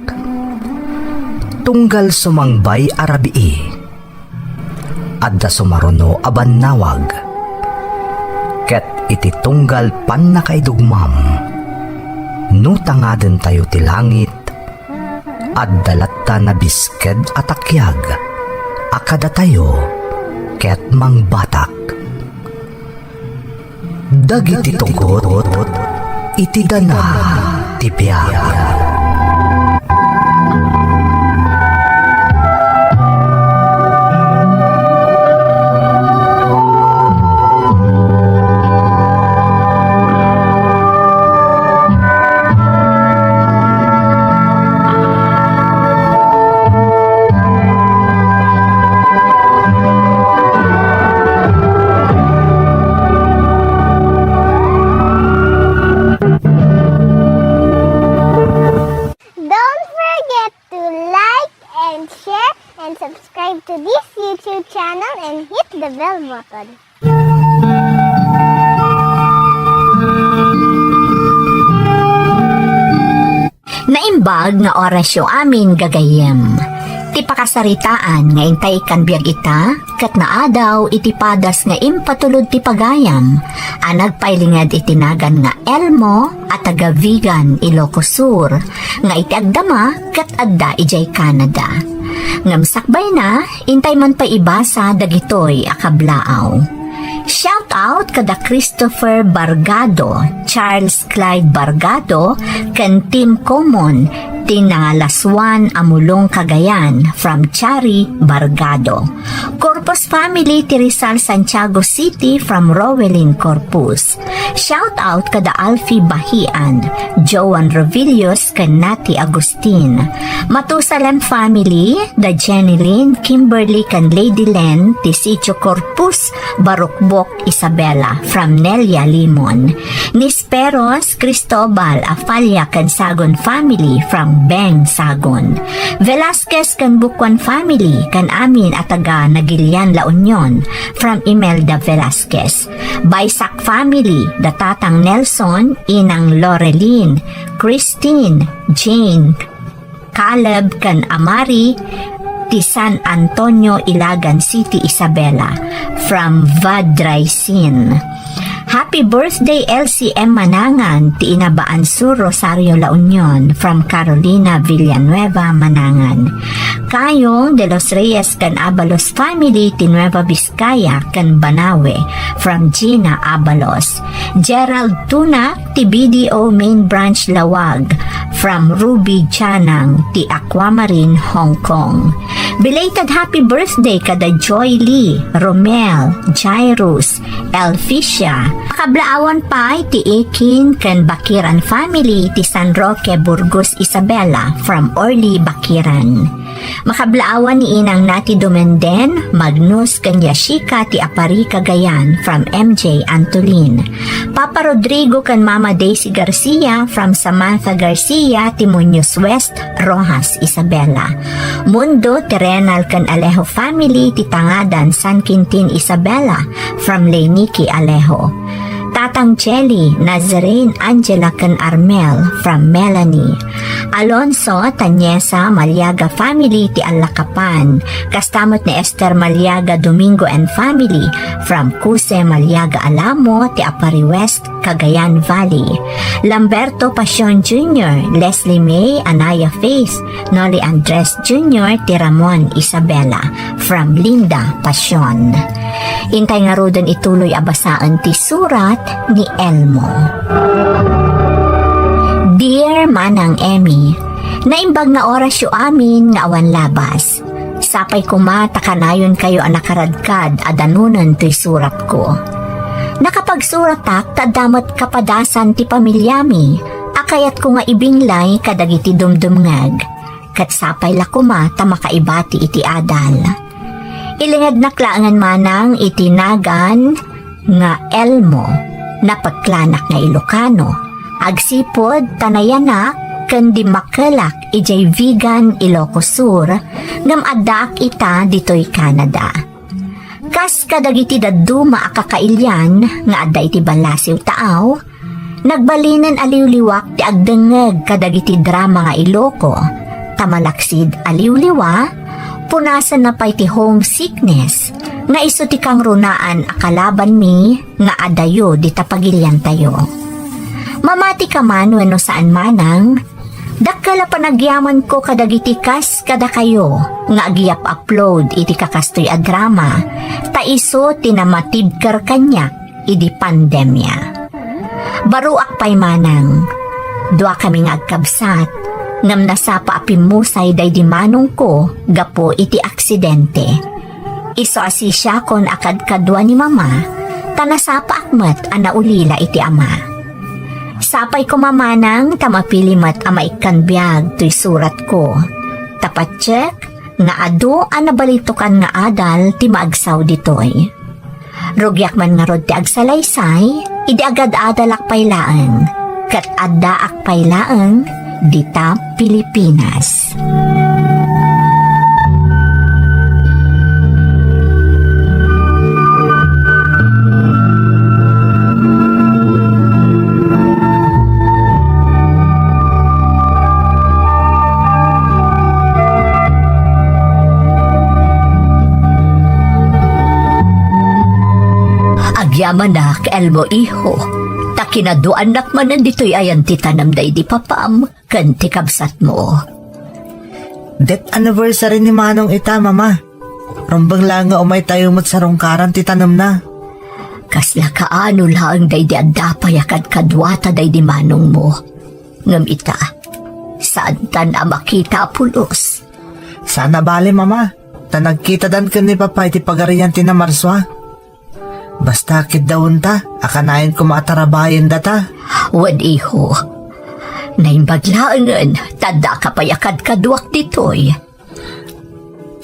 tunggal sumangbay arabii. Adda sumaruno aban nawag. Ket iti tunggal pan nakaidugmam. Nutangaden tayo ti langit. Addalatta na bisked atakyag. Akada tayo ket mangbatak. Dagiti tugot iti dana ti biag. Don't forget to like and share and subscribe to this YouTube channel and hit the bell button. Naimbag nga orasyo amin gagayem. Ti pakasaritaan nga intay kan biag ita, kat naadaw iti padas nga impatulod ti pagayam, anag pailingad itinagan nga Elmo at taga Vigan, Ilocos Sur, nga iti agdama kat adda ijay Canada. Ngamsakbay na, intay man pa ibasa dagitoy akablaaw. Shout out kada Christopher Bargado, Charles Clyde Bargado, kan Team Common, Tinangalaswan Amulong Cagayan from Chari Bargado. Corpus family ti Rizal Santiago City from Rowelin Corpus. Shout out kada Alfie Bahian, Joan Rovillos kan Nati Agustin. Matusalan family, da Jenny Lynn, Kimberly kan Lady Len, ti Sitio Corpus, Barukbok Isabela from Nelia Limon. Nisperos Cristobal Afalia kan Sagon family from Beng Sagon. Velasquez kan Bukwan family kan amin at taga Nagilian La Union from Imelda Velasquez. Baysak family da Tatang Nelson, Inang Lorelyn, Christine, Jane, Caleb kan Amari, ti San Antonio, Ilagan City, Isabela from Vadraisin. Happy birthday LCM Manangan, ti Inabaan Sur, Rosario La Union from Carolina Villanueva, Manangan. Kayong de los Reyes kan Abalos family, ti Nueva Vizcaya kan Banawe from Gina Abalos. Gerald Tuna, ti BDO Main Branch Lawag from Ruby Chanang, ti Aquamarine, Hong Kong. Belated happy birthday kada Joy Lee, Romel, Jairus, Elficia. Kablaawan pa ti Ekin kan Bakiran family, ti San Roque, Burgos, Isabela from Orly, Bakiran. Makablaawan ni Inang Nati Dumenden, Magnus kan Yashika, ti Apari, Cagayan from MJ Antolin. Papa Rodrigo kan Mama Daisy Garcia from Samantha Garcia, ti Muñoz West, Rojas, Isabela. Mundo Terrenal kan Alejo family, ti Tangadan, San Quintin, Isabela from Leniki, Alejo. Tatang Jelly, Nazarene Angela kan Armel from Melanie. Alonso Tanyesa Maliaga family, ti Alakapan. Kastamot ni Esther Maliaga Domingo and family from Cuse Maliaga Alamo, ti Apari West, Cagayan Valley. Lamberto Pasion Jr., Leslie May Anaya Faith, Noli Andres Jr., ti Ramon Isabela from Linda Pasion. Intay nga rodan ituloy abasaan ti surat ni Elmo. Dear Manang Emmy, naimbag nga orasyo amin nga awan labas. Sapay kumata kanayon kayo ang nakaradkad adanunan to'y surat ko. Nakapagsuratak tadamat kapadasan ti pamilyami, akayat ko nga ibinglay kadagiti dumdumngag. Kat sapay lakuma ta makaibati iti adal. Ilingad naklaangan manang itinagan nga Elmo, napagklanak nga Ilocano, agsipod tanayanak kandi makalak ijay Vigan, Ilocos Sur, ngam adak ita ditoy Canada. Kas kadagiti daduma akakailyan nga adda iti balasiw taaw, nagbalinan aliwliwak ti agdengeg kadagiti drama nga Iloco, tamalaksid aliw-liwa, punasan na pa'y ti homesickness, nga iso ti kang runaan akalaban mi, nga adayo di tapagilyan tayo. Mamati ka man wano saan manang, dakkala panagyaman ko kadagiti kas kada kayo, nga agiyap upload iti kakastoy a drama, ta iso tinamatibker kanyak, idi pandemya. Baruak pa'y manang, dua kaming agkabsat, ngam nasapa apimusay day di manong ko, gapo iti aksidente. Iso asisya kon akad kadwa ni mama, tanasapa akmat anaulila iti ama. Sapay ko mamanang tamapilimat ama ikanbiag to'y surat ko. Tapat check, nga ado anabalitukan nga adal ti maagsaw ditoy. Rugyak man nga rod ti agsalaysay, idi agad adalak paylaan, kat adda ak paylaan, dita Pilipinas. Agyaman na elmo iho, takinaduan nakmanan dito'y ayan ti tanam day di papam, kan ti kabsat mo. Death anniversary ni Manong ita, mama. Rumbang lang nga umay tayo mo't sa rongkaran ti tanam na. Kasla kaano lang day di adapay akad kadwata day di manong mo. Ngam ita, saan tan na makita pulos? Sana bale, mama. Ta nagkita dan ka ni Papa iti pagarian ti na Marswa. Basta kit daun ta, akanayin ko maatarabayan data. Wan iho, naimbaglaangan, tanda ka payakad kadwak ditoy.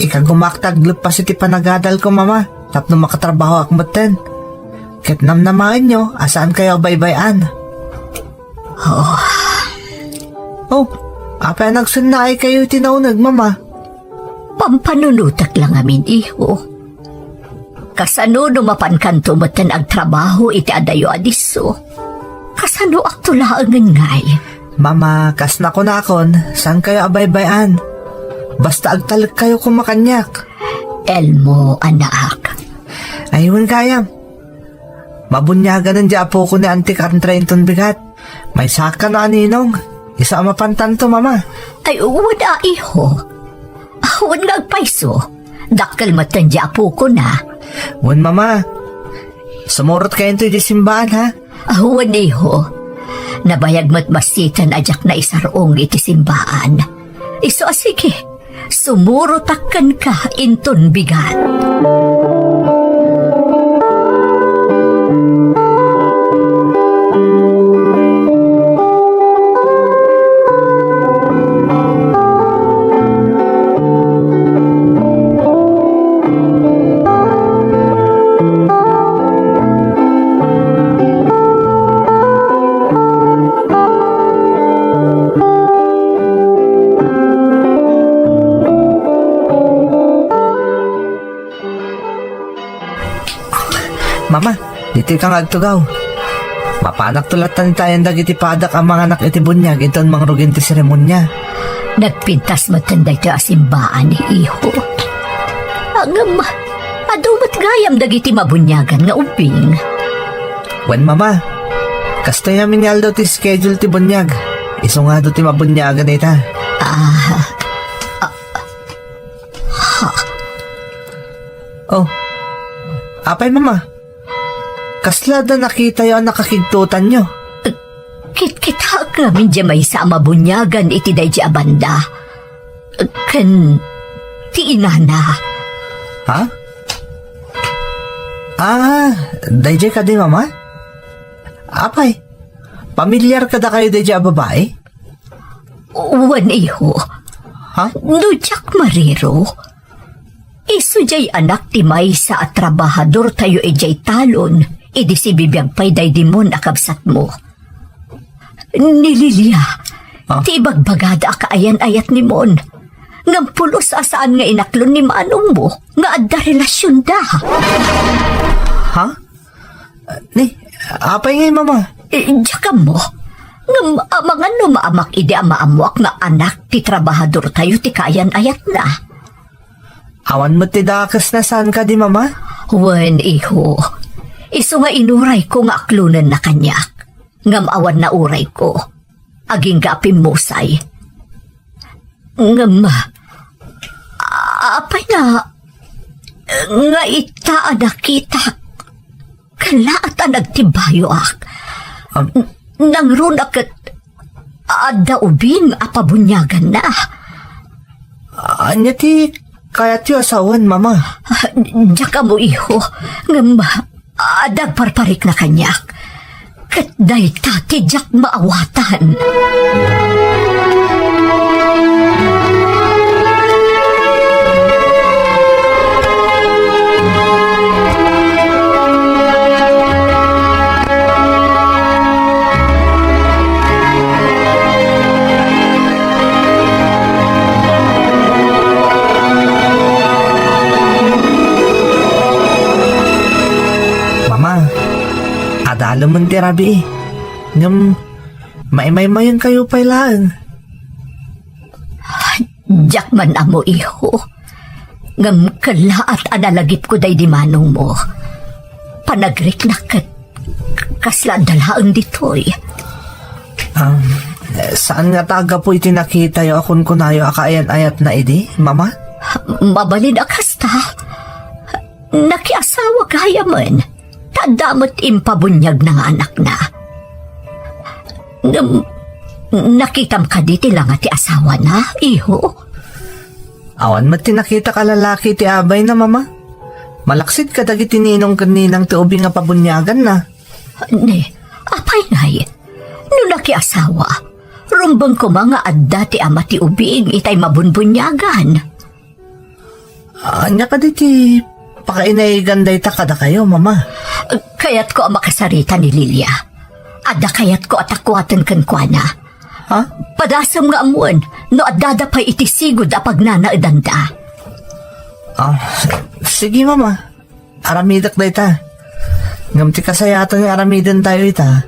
Ika gumaktaglup pa si ti panagadal ko, mama. Tapno makatrabaho akmaten. Kit namnamaan nyo, asaan kayo baybayan? Oh, apa nagsunay kayo tinaunag, mama? Pampanunutak lang amin iho. Kasano numapan kanto matan ag trabaho iti adayo adiso. Kasano ak tulaangan ngay. Mama, kas na ko nakon, saan kayo abaybayan? Basta agtalag kayo kumakanyak. Elmo, anak. Ayun kayam. Mabunyagan ng diapo ko ni Auntie Carntrenton bigat. May saka na aninong. Isa mapantan to, mama. Ay, wala iho. Awan nga agpaiso. Dakal matan diapo ko na. Wan, mama. Sumurot kayo ito di simbahan, ha? Awan iho. Nabayag mat masitan ajak na isarong iti simbaan. Iso sige, sumurotakan ka inton bigat. Mama, dito kang agtugaw. Mapanak tulatan tayo dagiti padak ang mga anak iti bunyag inton mga rugin ti seremonya. Nagpintas matanda ito asimbaan ni iho. Agam, adumat gayam dagiti mabunyagan nga uping. Wen, mama. Kasto yamin nga daw ti schedule ti bunyag. Iso nga daw ti mabunyagan ita. Oh, apay, mama. Kasla da nakita yung nakakigtutan nyo. Kit-kita namin dya may sa mabunyagan iti day dya banda. Kan ti inana. Ha? Dayjay ka di, mama? Apay, pamilyar ka da kayo dayjay babae? Wan iho. Ha? Nujak mariro. Isu jay anak ti may sa at trabahador tayo ijay talon. Idi si bibiyag pay day dimon akabsat mo. Nililya, ti bagbagada kaayan-ayat ni Mon. Ngam pulos asaan nga inaklon ni manong mo, nga adda relasyon da. Ha? Ni, apay ngay, mama? Diyaka mo, Ngam amangan no maamak ide maamuak nga anak ti trabahador tayo ti kayan ayat na. Awan mo ti dakas na saan ka di mama? Wen iho, iso nga inuray ko nga aklunan na kanyak. Ngam awan na uray ko, aging gapim musay. Ngam, apay na, nga itaan na kita, kalaat ang nagtibayo ak. Nang runak at adaubing apabunyagan na. Anya ti kaya ti asawan mama? Diyak mo iho, ngam adagparparik na kanyak. Kat day tati diyak maawatan. Adalo man ti rabi eh. Ngam, maymay-mayan kayo pailaan. Diyak man amo iho. Ngam kalaat analagip ko day di manong mo. Panagrik na kasla dalaan ditoy. Saan nga taga po itinakita yo akon kunayo akaayan-ayat na idi, mama? Mabalin akasta. Nakiasawa kaya man. Tadamot impabunyag ng anak na. Nakitam ka di ti lang at ti asawa na, iho? Awan mo tinakita ka lalaki ti abay na mama? Malaksid ka dagi tininong kaninang tuubing nga pabunyagan na. Ne, apay nay. No nakiasawa, rumbang ko mga adda ti ama ti ubing itay mabunbunyagan. Anya ka di ti pakainaiganday ta kada kayo, mama. Kayat ko ang makasarita ni Lilia. Ada kayat ko atakwatan kan kuana. Ha? Padasam nga amuan, no adada pa'y itisigod apag nanaedanda. Sige, mama. Aramidak da ita. Ngam ti kasayatan nga aramidan tayo ita.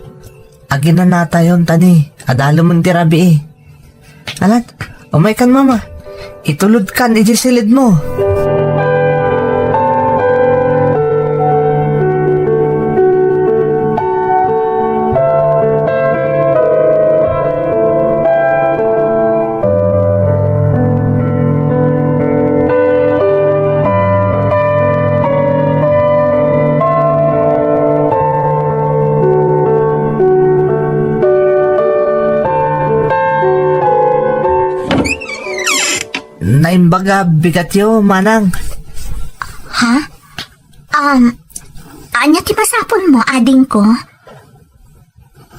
Agin na natayon tani. Adalo mong tirabi eh. Alat, umay kan, mama. Itulod kan, ijisilid mo. Naimbaga bigat yo, manang. Ha? Anya ti pasapon mo, ading ko?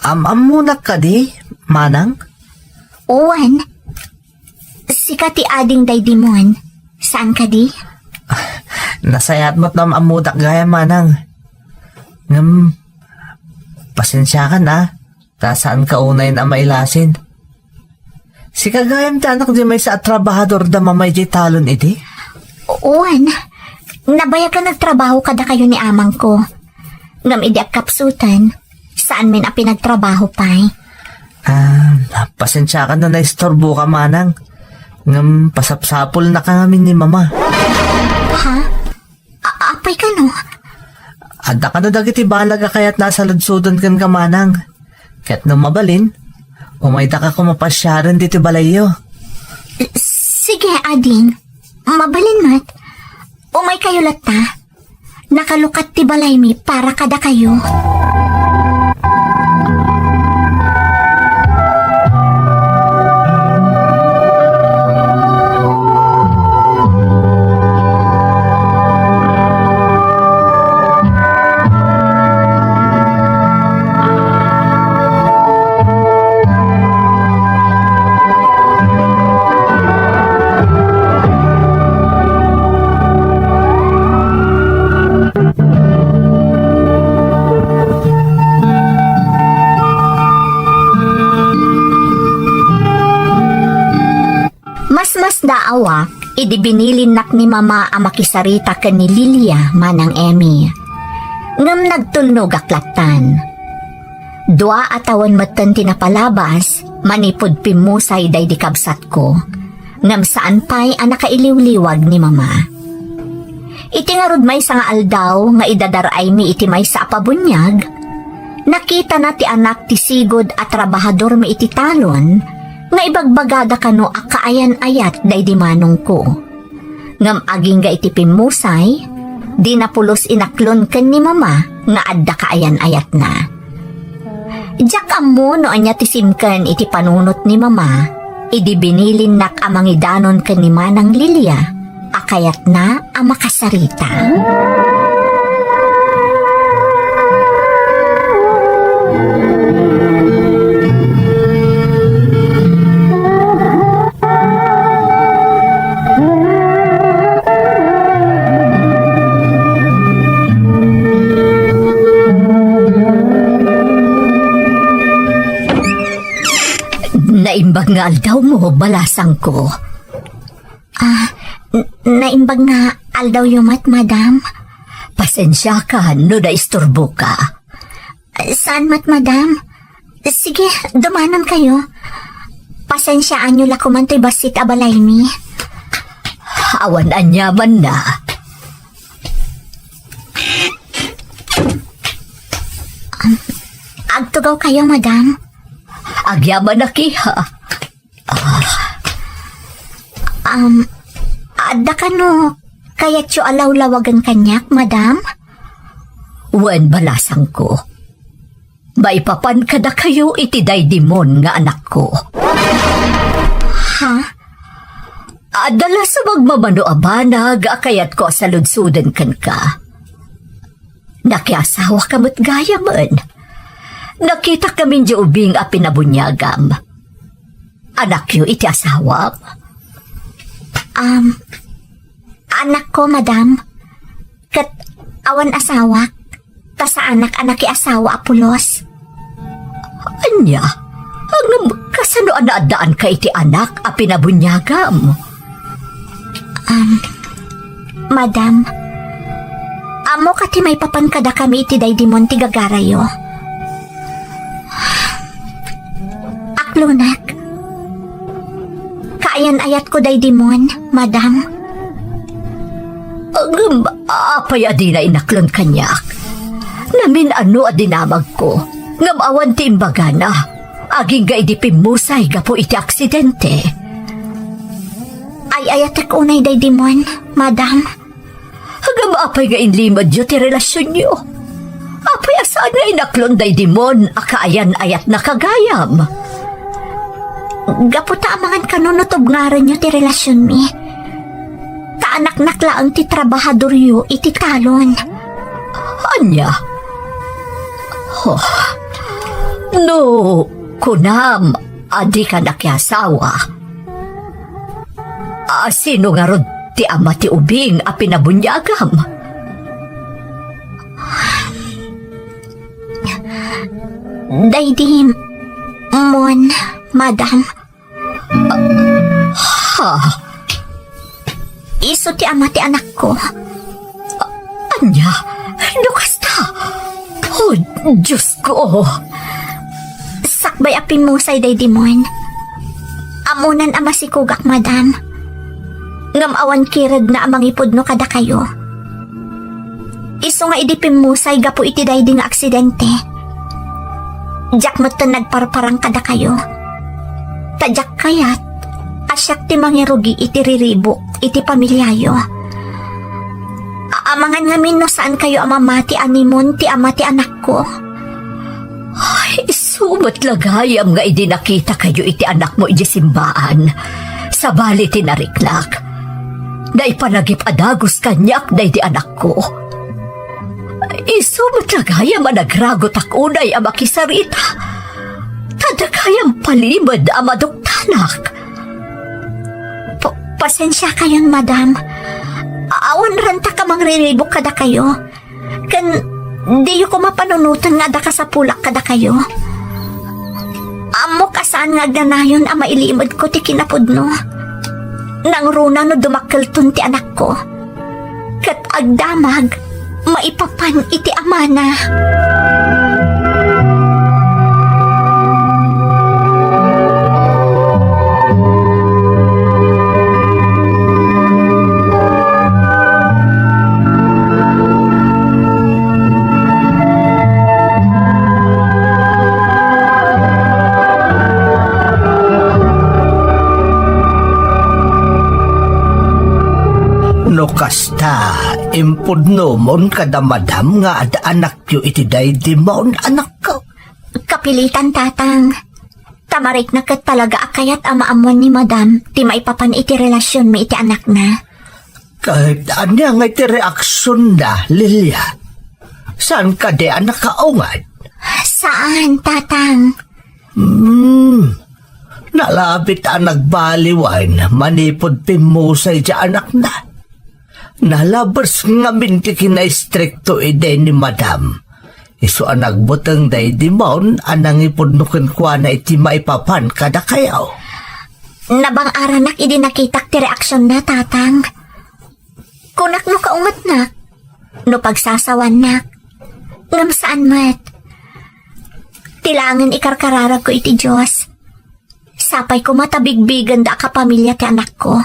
Amunak ka di, manang? Owan. Sika ti ading daydimon. Saan ka di? Nasayat mo't na amudak gaya, manang. Pasensya ka na. Saan ka unayin ang mailasin? Si kagayam ti anak di may sa trabahador da mamay di talon iti? Owan. Nabaya ka nagtrabaho kada kayo ni amang ko. Ngam idi ak kapsutan. Saan min a pinagtrabaho pa'y? Pasensya ka na naistorbo ka, manang. Ngam pasapsapol na ka namin ni mama. Ha? Apay ka no? Adda ka na dagiti balaga kaya't nasa ludsudan kan ka, manang. Kaya't nung mabalin, umayda ka kumapasyaran dito balayo. Sige, ading. Mabalin mat. Umay kayo lata. Nakalukat ti balay mi para kada kayo. Mas daawa, idi binilinak ni mama ang makisarita ka ni Lilia manang Emmy. Ngam nagtulnog aklatan. Dua atawan matan tinapalabas, manipod pimusay day di kabsat ko. Ngam saan pa'y nakailiw-liwag ni mama. Iti nga rod may nga aldaw nga idadaray mi iti may sa apabunyag. Nakita na ti anak ti sigod at trabahador mi iti talon nga ibagbagada kano akaayan-ayat day di manong ko. Ngam aging ga iti pimusay, di napulos inaklon ken ni mama nga adda kaayan-ayat na. Diyak amo no anya ti simken iti panunot ni mama, idi binilin nak amang idanon ken ni Manang Lilia, akayat na ang makasarita. Naimbag nga aldaw mo, balasang ko. Naimbag nga aldaw yumat, madam. Pasensya ka, no na isturbo ka. Saan mat, madam? Sige, dumanan kayo. Pasensyaan nyo lakuman to'y basit abalay mi. Awan anyaman na. Agtugaw kayo, madam. Agyaman na kiha. Adda ka no, kaya't yung alaw-lawagan kanyak, madam? Wen balasang ko. Maipapan ka na kayo iti daydimon nga anak ko. Ha? Adala sa magmamano abanag, akayat ko sa ludsuden kan ka. Nakiasawa ka mo't gaya man. Nakita kami di ubing a pinabunyagam. Anak yu iti asawa? Anak ko, madam. Kat awan asawa. Ta sa anak-anak asawa apulos. Anya? Ang kasano anaadaan ka iti anak a pinabunyagam? Madam. Amo kati may papankada kami iti daydimon ti gagarayo. Aklunak. Kaayan-ayat ko daydimon, madam. Apay adi na inaklon kanyak. Namin ano adinamag ko. Ngam awan ti imbaga na. Aging ga idipimmusay gapo iti aksidente. Ay ayatek unay daydimon, madam. Hagam apay nga inlimad yu ti relasyon nyo. Apay asaan nga inaklon daydimon akaayan ayat na kagayam. Gaputa amangan kanunutob nga rin ti relasyon mi. Kaanak-naklaan ti trabahador yu iti talon. Anya? Oh. No, kunam, adi ka nakyasawa. Sino nga rod ti ama ti ubing a pinabunyagam? Daydim, mon, madam. Ha? Iso ti ama ti anak ko. Anya? Lukas ta? Oh, Diyos ko. Sakbay apin mo say daydimon. Amunan ama si kugak, madam. Ngam awan kirad na amang ipod no kada kayo. Iso nga idipim mo say gapo iti daydi nga aksidente. Diyak mo't nagparparang kada kayo. Tadyak kayat, asyak ti mangirugi iti riribo, iti pamilyayo. Amangan ngamin no saan kayo amamati animon ti ama ti anak ko. Ay, sumat lagayam nga idinakita kayo iti anak mo iti simbaan. Sa bali tinariklak. Naipanagip adagos kanyak na iti anak ko. Sumat lagayam nagragot akunay ang makisarita. Tadakayam palimad ang maduktanak. Pasensya kayon, madam. Awan ranta ka mangriribok kada kayo. Kan di ko mapanunutan nga da ka sa pulak kada kayo. Amo kasaan nga ganayon ang mailimod ko ti kinapudno. Nang runa no dumakelton ti anak ko. Kat agdamag, maipapan iti amana. Basta, impudno mon kada madam nga ada anak yu iti daydi mon anak ko. Kapilitan, tatang. Tamarik na kat talaga akayat amaamuan ni madam, ti maipapan iti relasyon mi iti anak na. Kahit anya nga iti reaksyon na, Lilia. Saan ka di anak kaungad? Saan, tatang? Nalabit ang nagbaliwan, manipod pimusay di anak na. Nalabas nga minti kina-stricto ide ni madam. Iso ang nagbutang day di maun, anang ipudnukin kwa na iti maipapan kada kayaw. Nabang aranak idi nakitak ti reaksyon na, tatang. Kunak no kaungat nak. No pagsasawan nak. Ngam saan mat. Tilangan ikarkararag ko iti Diyos. Sapay ko matabigbigan da kapamilya ti anak ko.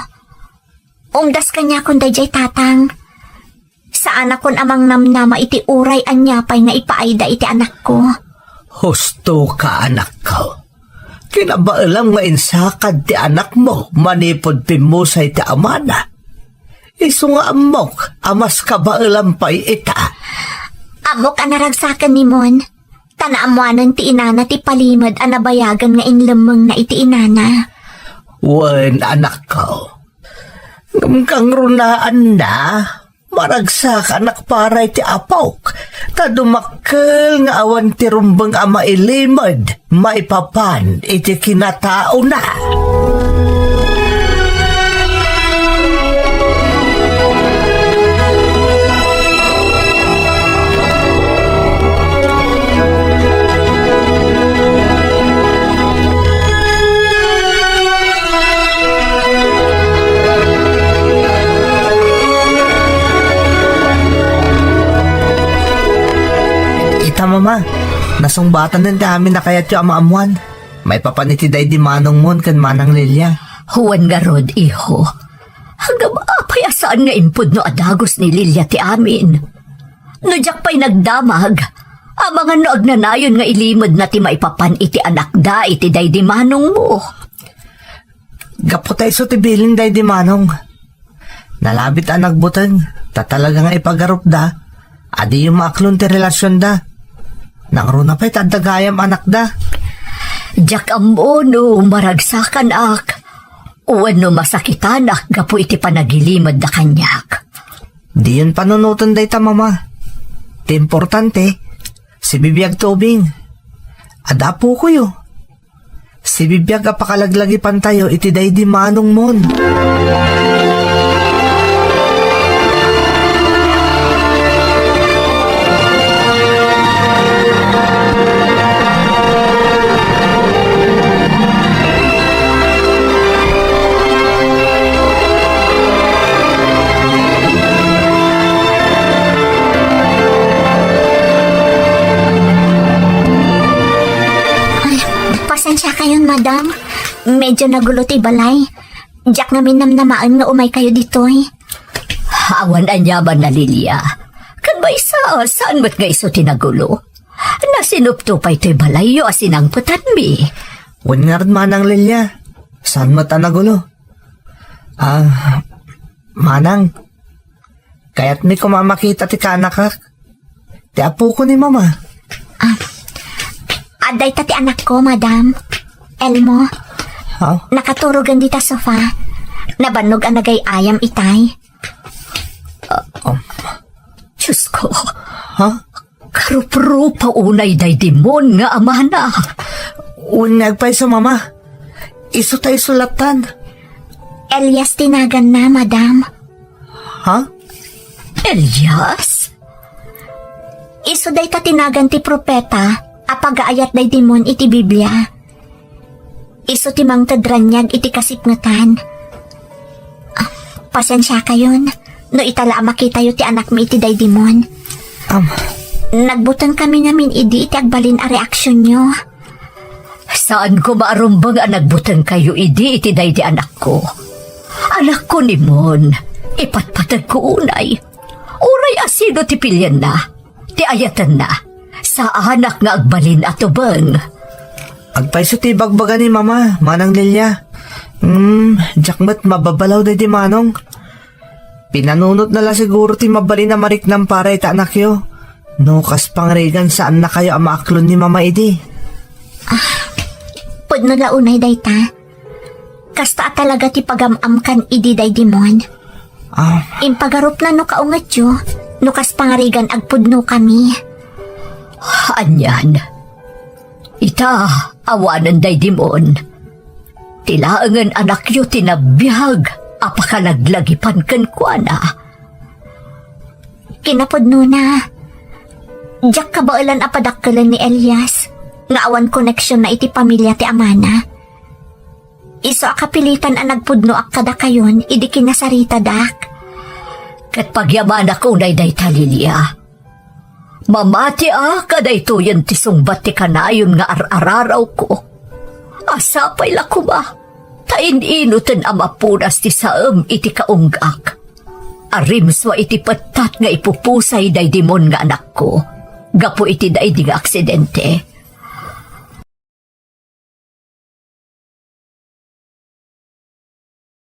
Umdas kanya kun dayjay, tatang. Saan akon amang namnama iti uray anyapay nga ipaayda iti anak ko. Husto ka anak ko. Kinabaalam nga insakad ti anak mo, manipod pimusay ti amana. Iso nga amok, amas kabaalam pa'y ita. Amok anaragsakan ni Mon. Tanaamuanan ti inana ti palimad anabayagan nga inlemeng na iti inana. Wen anak ko. Kang runaan na, maragsak anak paray ti apok. Kadumakkel nga awan ti rumbang ama ilimad, maipapan iti kinatao na. Mama, nasungbatan din kami na kayat yung amaamuan. May papanitiday di manong mon kan manang Lilia. Huwan nga rod, iho. Hanggang maapayasaan nga impod no adagos ni Lilia ti amin. No jak pa'y nagdamag, ang mga noag na nayon nga ilimod na ti maipapan iti anak da iti day di manong mo. Gapotay so ti biling day di manong. Nalabit ang nagbutang, tatalaga nga ipagarup da. Adi yung maaklon ti relasyon da. Nangro na pa'y tadagayam anak da. Jak amono maragsakan ak. Uwan no masakitan ak gapu iti panagilimod da kanyak. Di yun panunutan day ta mama. Ti importante, si bibiyag tubing. Adapo ko yo. Si bibiyag apakalaglagi pantayo iti day di manong mon. Pasensya kayo, madam. Medyo nagulo ti balay. Diyak namin namnamaan nga umay kayo ditoy. Awan anyaman na Lilia. Kan ba isa, saan ba't nga iso tinagulo? Nasinupto pa ito'y balayo asinang putan mi. Wan nga rin manang Lilia. Saan mata nagulo? Manang. Kaya't may kumamakita ti kanakak. Ti apo ko ni mama. Aday ta ti anak ko, madam. Elmo, Ha? nakaturugan di ta sofa. Nabanog ang nagay-ayam itay. Diyos ko, Ha? karupro pa unay day dimon nga amana. Unyag pa sa mama. Iso tayo sulatan. Elias tinagan na, madam. Ha? Elias? Iso day ta tinagan ti propeta, apagaayat day dimon iti Biblia. Iso ti mang tadranyag iti kasipngatan. Pasensya kayon, no itala makita yo ti anak mi iti day dimon. Nagbutan kami namin idi iti agbalin a reaksyon nyo. Saan ko maarumbang ang nagbutang kayo idi iti day di anak ko? Anak ko ni Mon, ipatpatag ko unay. Uray asino ti pilyan na, ti ayatan na. Sa anak nga agbalin ato bang? Agpaiso ti bagbaga ni mama, manang Lilia. Jakmat mababalaw na di manong. Pinanunot na lang siguro ti mabali na marik ng para ita anak yo. No, kas pangregan saan na kayo ang maaklon ni Mama Idi. Pudno launay dayta. Kasta talaga ti pagamam kan idi day dimon. Impagarup na no kaungat yo. No kas pangarigan agpudno kami. Anyan. Ita, awanan day dimon. Tilaangan anak yu tinabiyag. Apakalaglagipan kan kuana. Kinapudno na. Diyak kabailan apadakkalan ni Elias. Nga awan koneksyon na iti pamilya ti Amana. Iso akapilitan ang nagpudno ak kada kayon, idi kinasarita dak. Kat pagyaman ako na day talilya. Mamati kaday to yan tisungbat ti kanayon nga araraw ko. Asapay la ko ba? Tain-inutan amapunas ti saam iti kaunggak. Arimswa iti patat nga ipupusay day dimon nga anak ko. Gapo iti day di nga aksidente.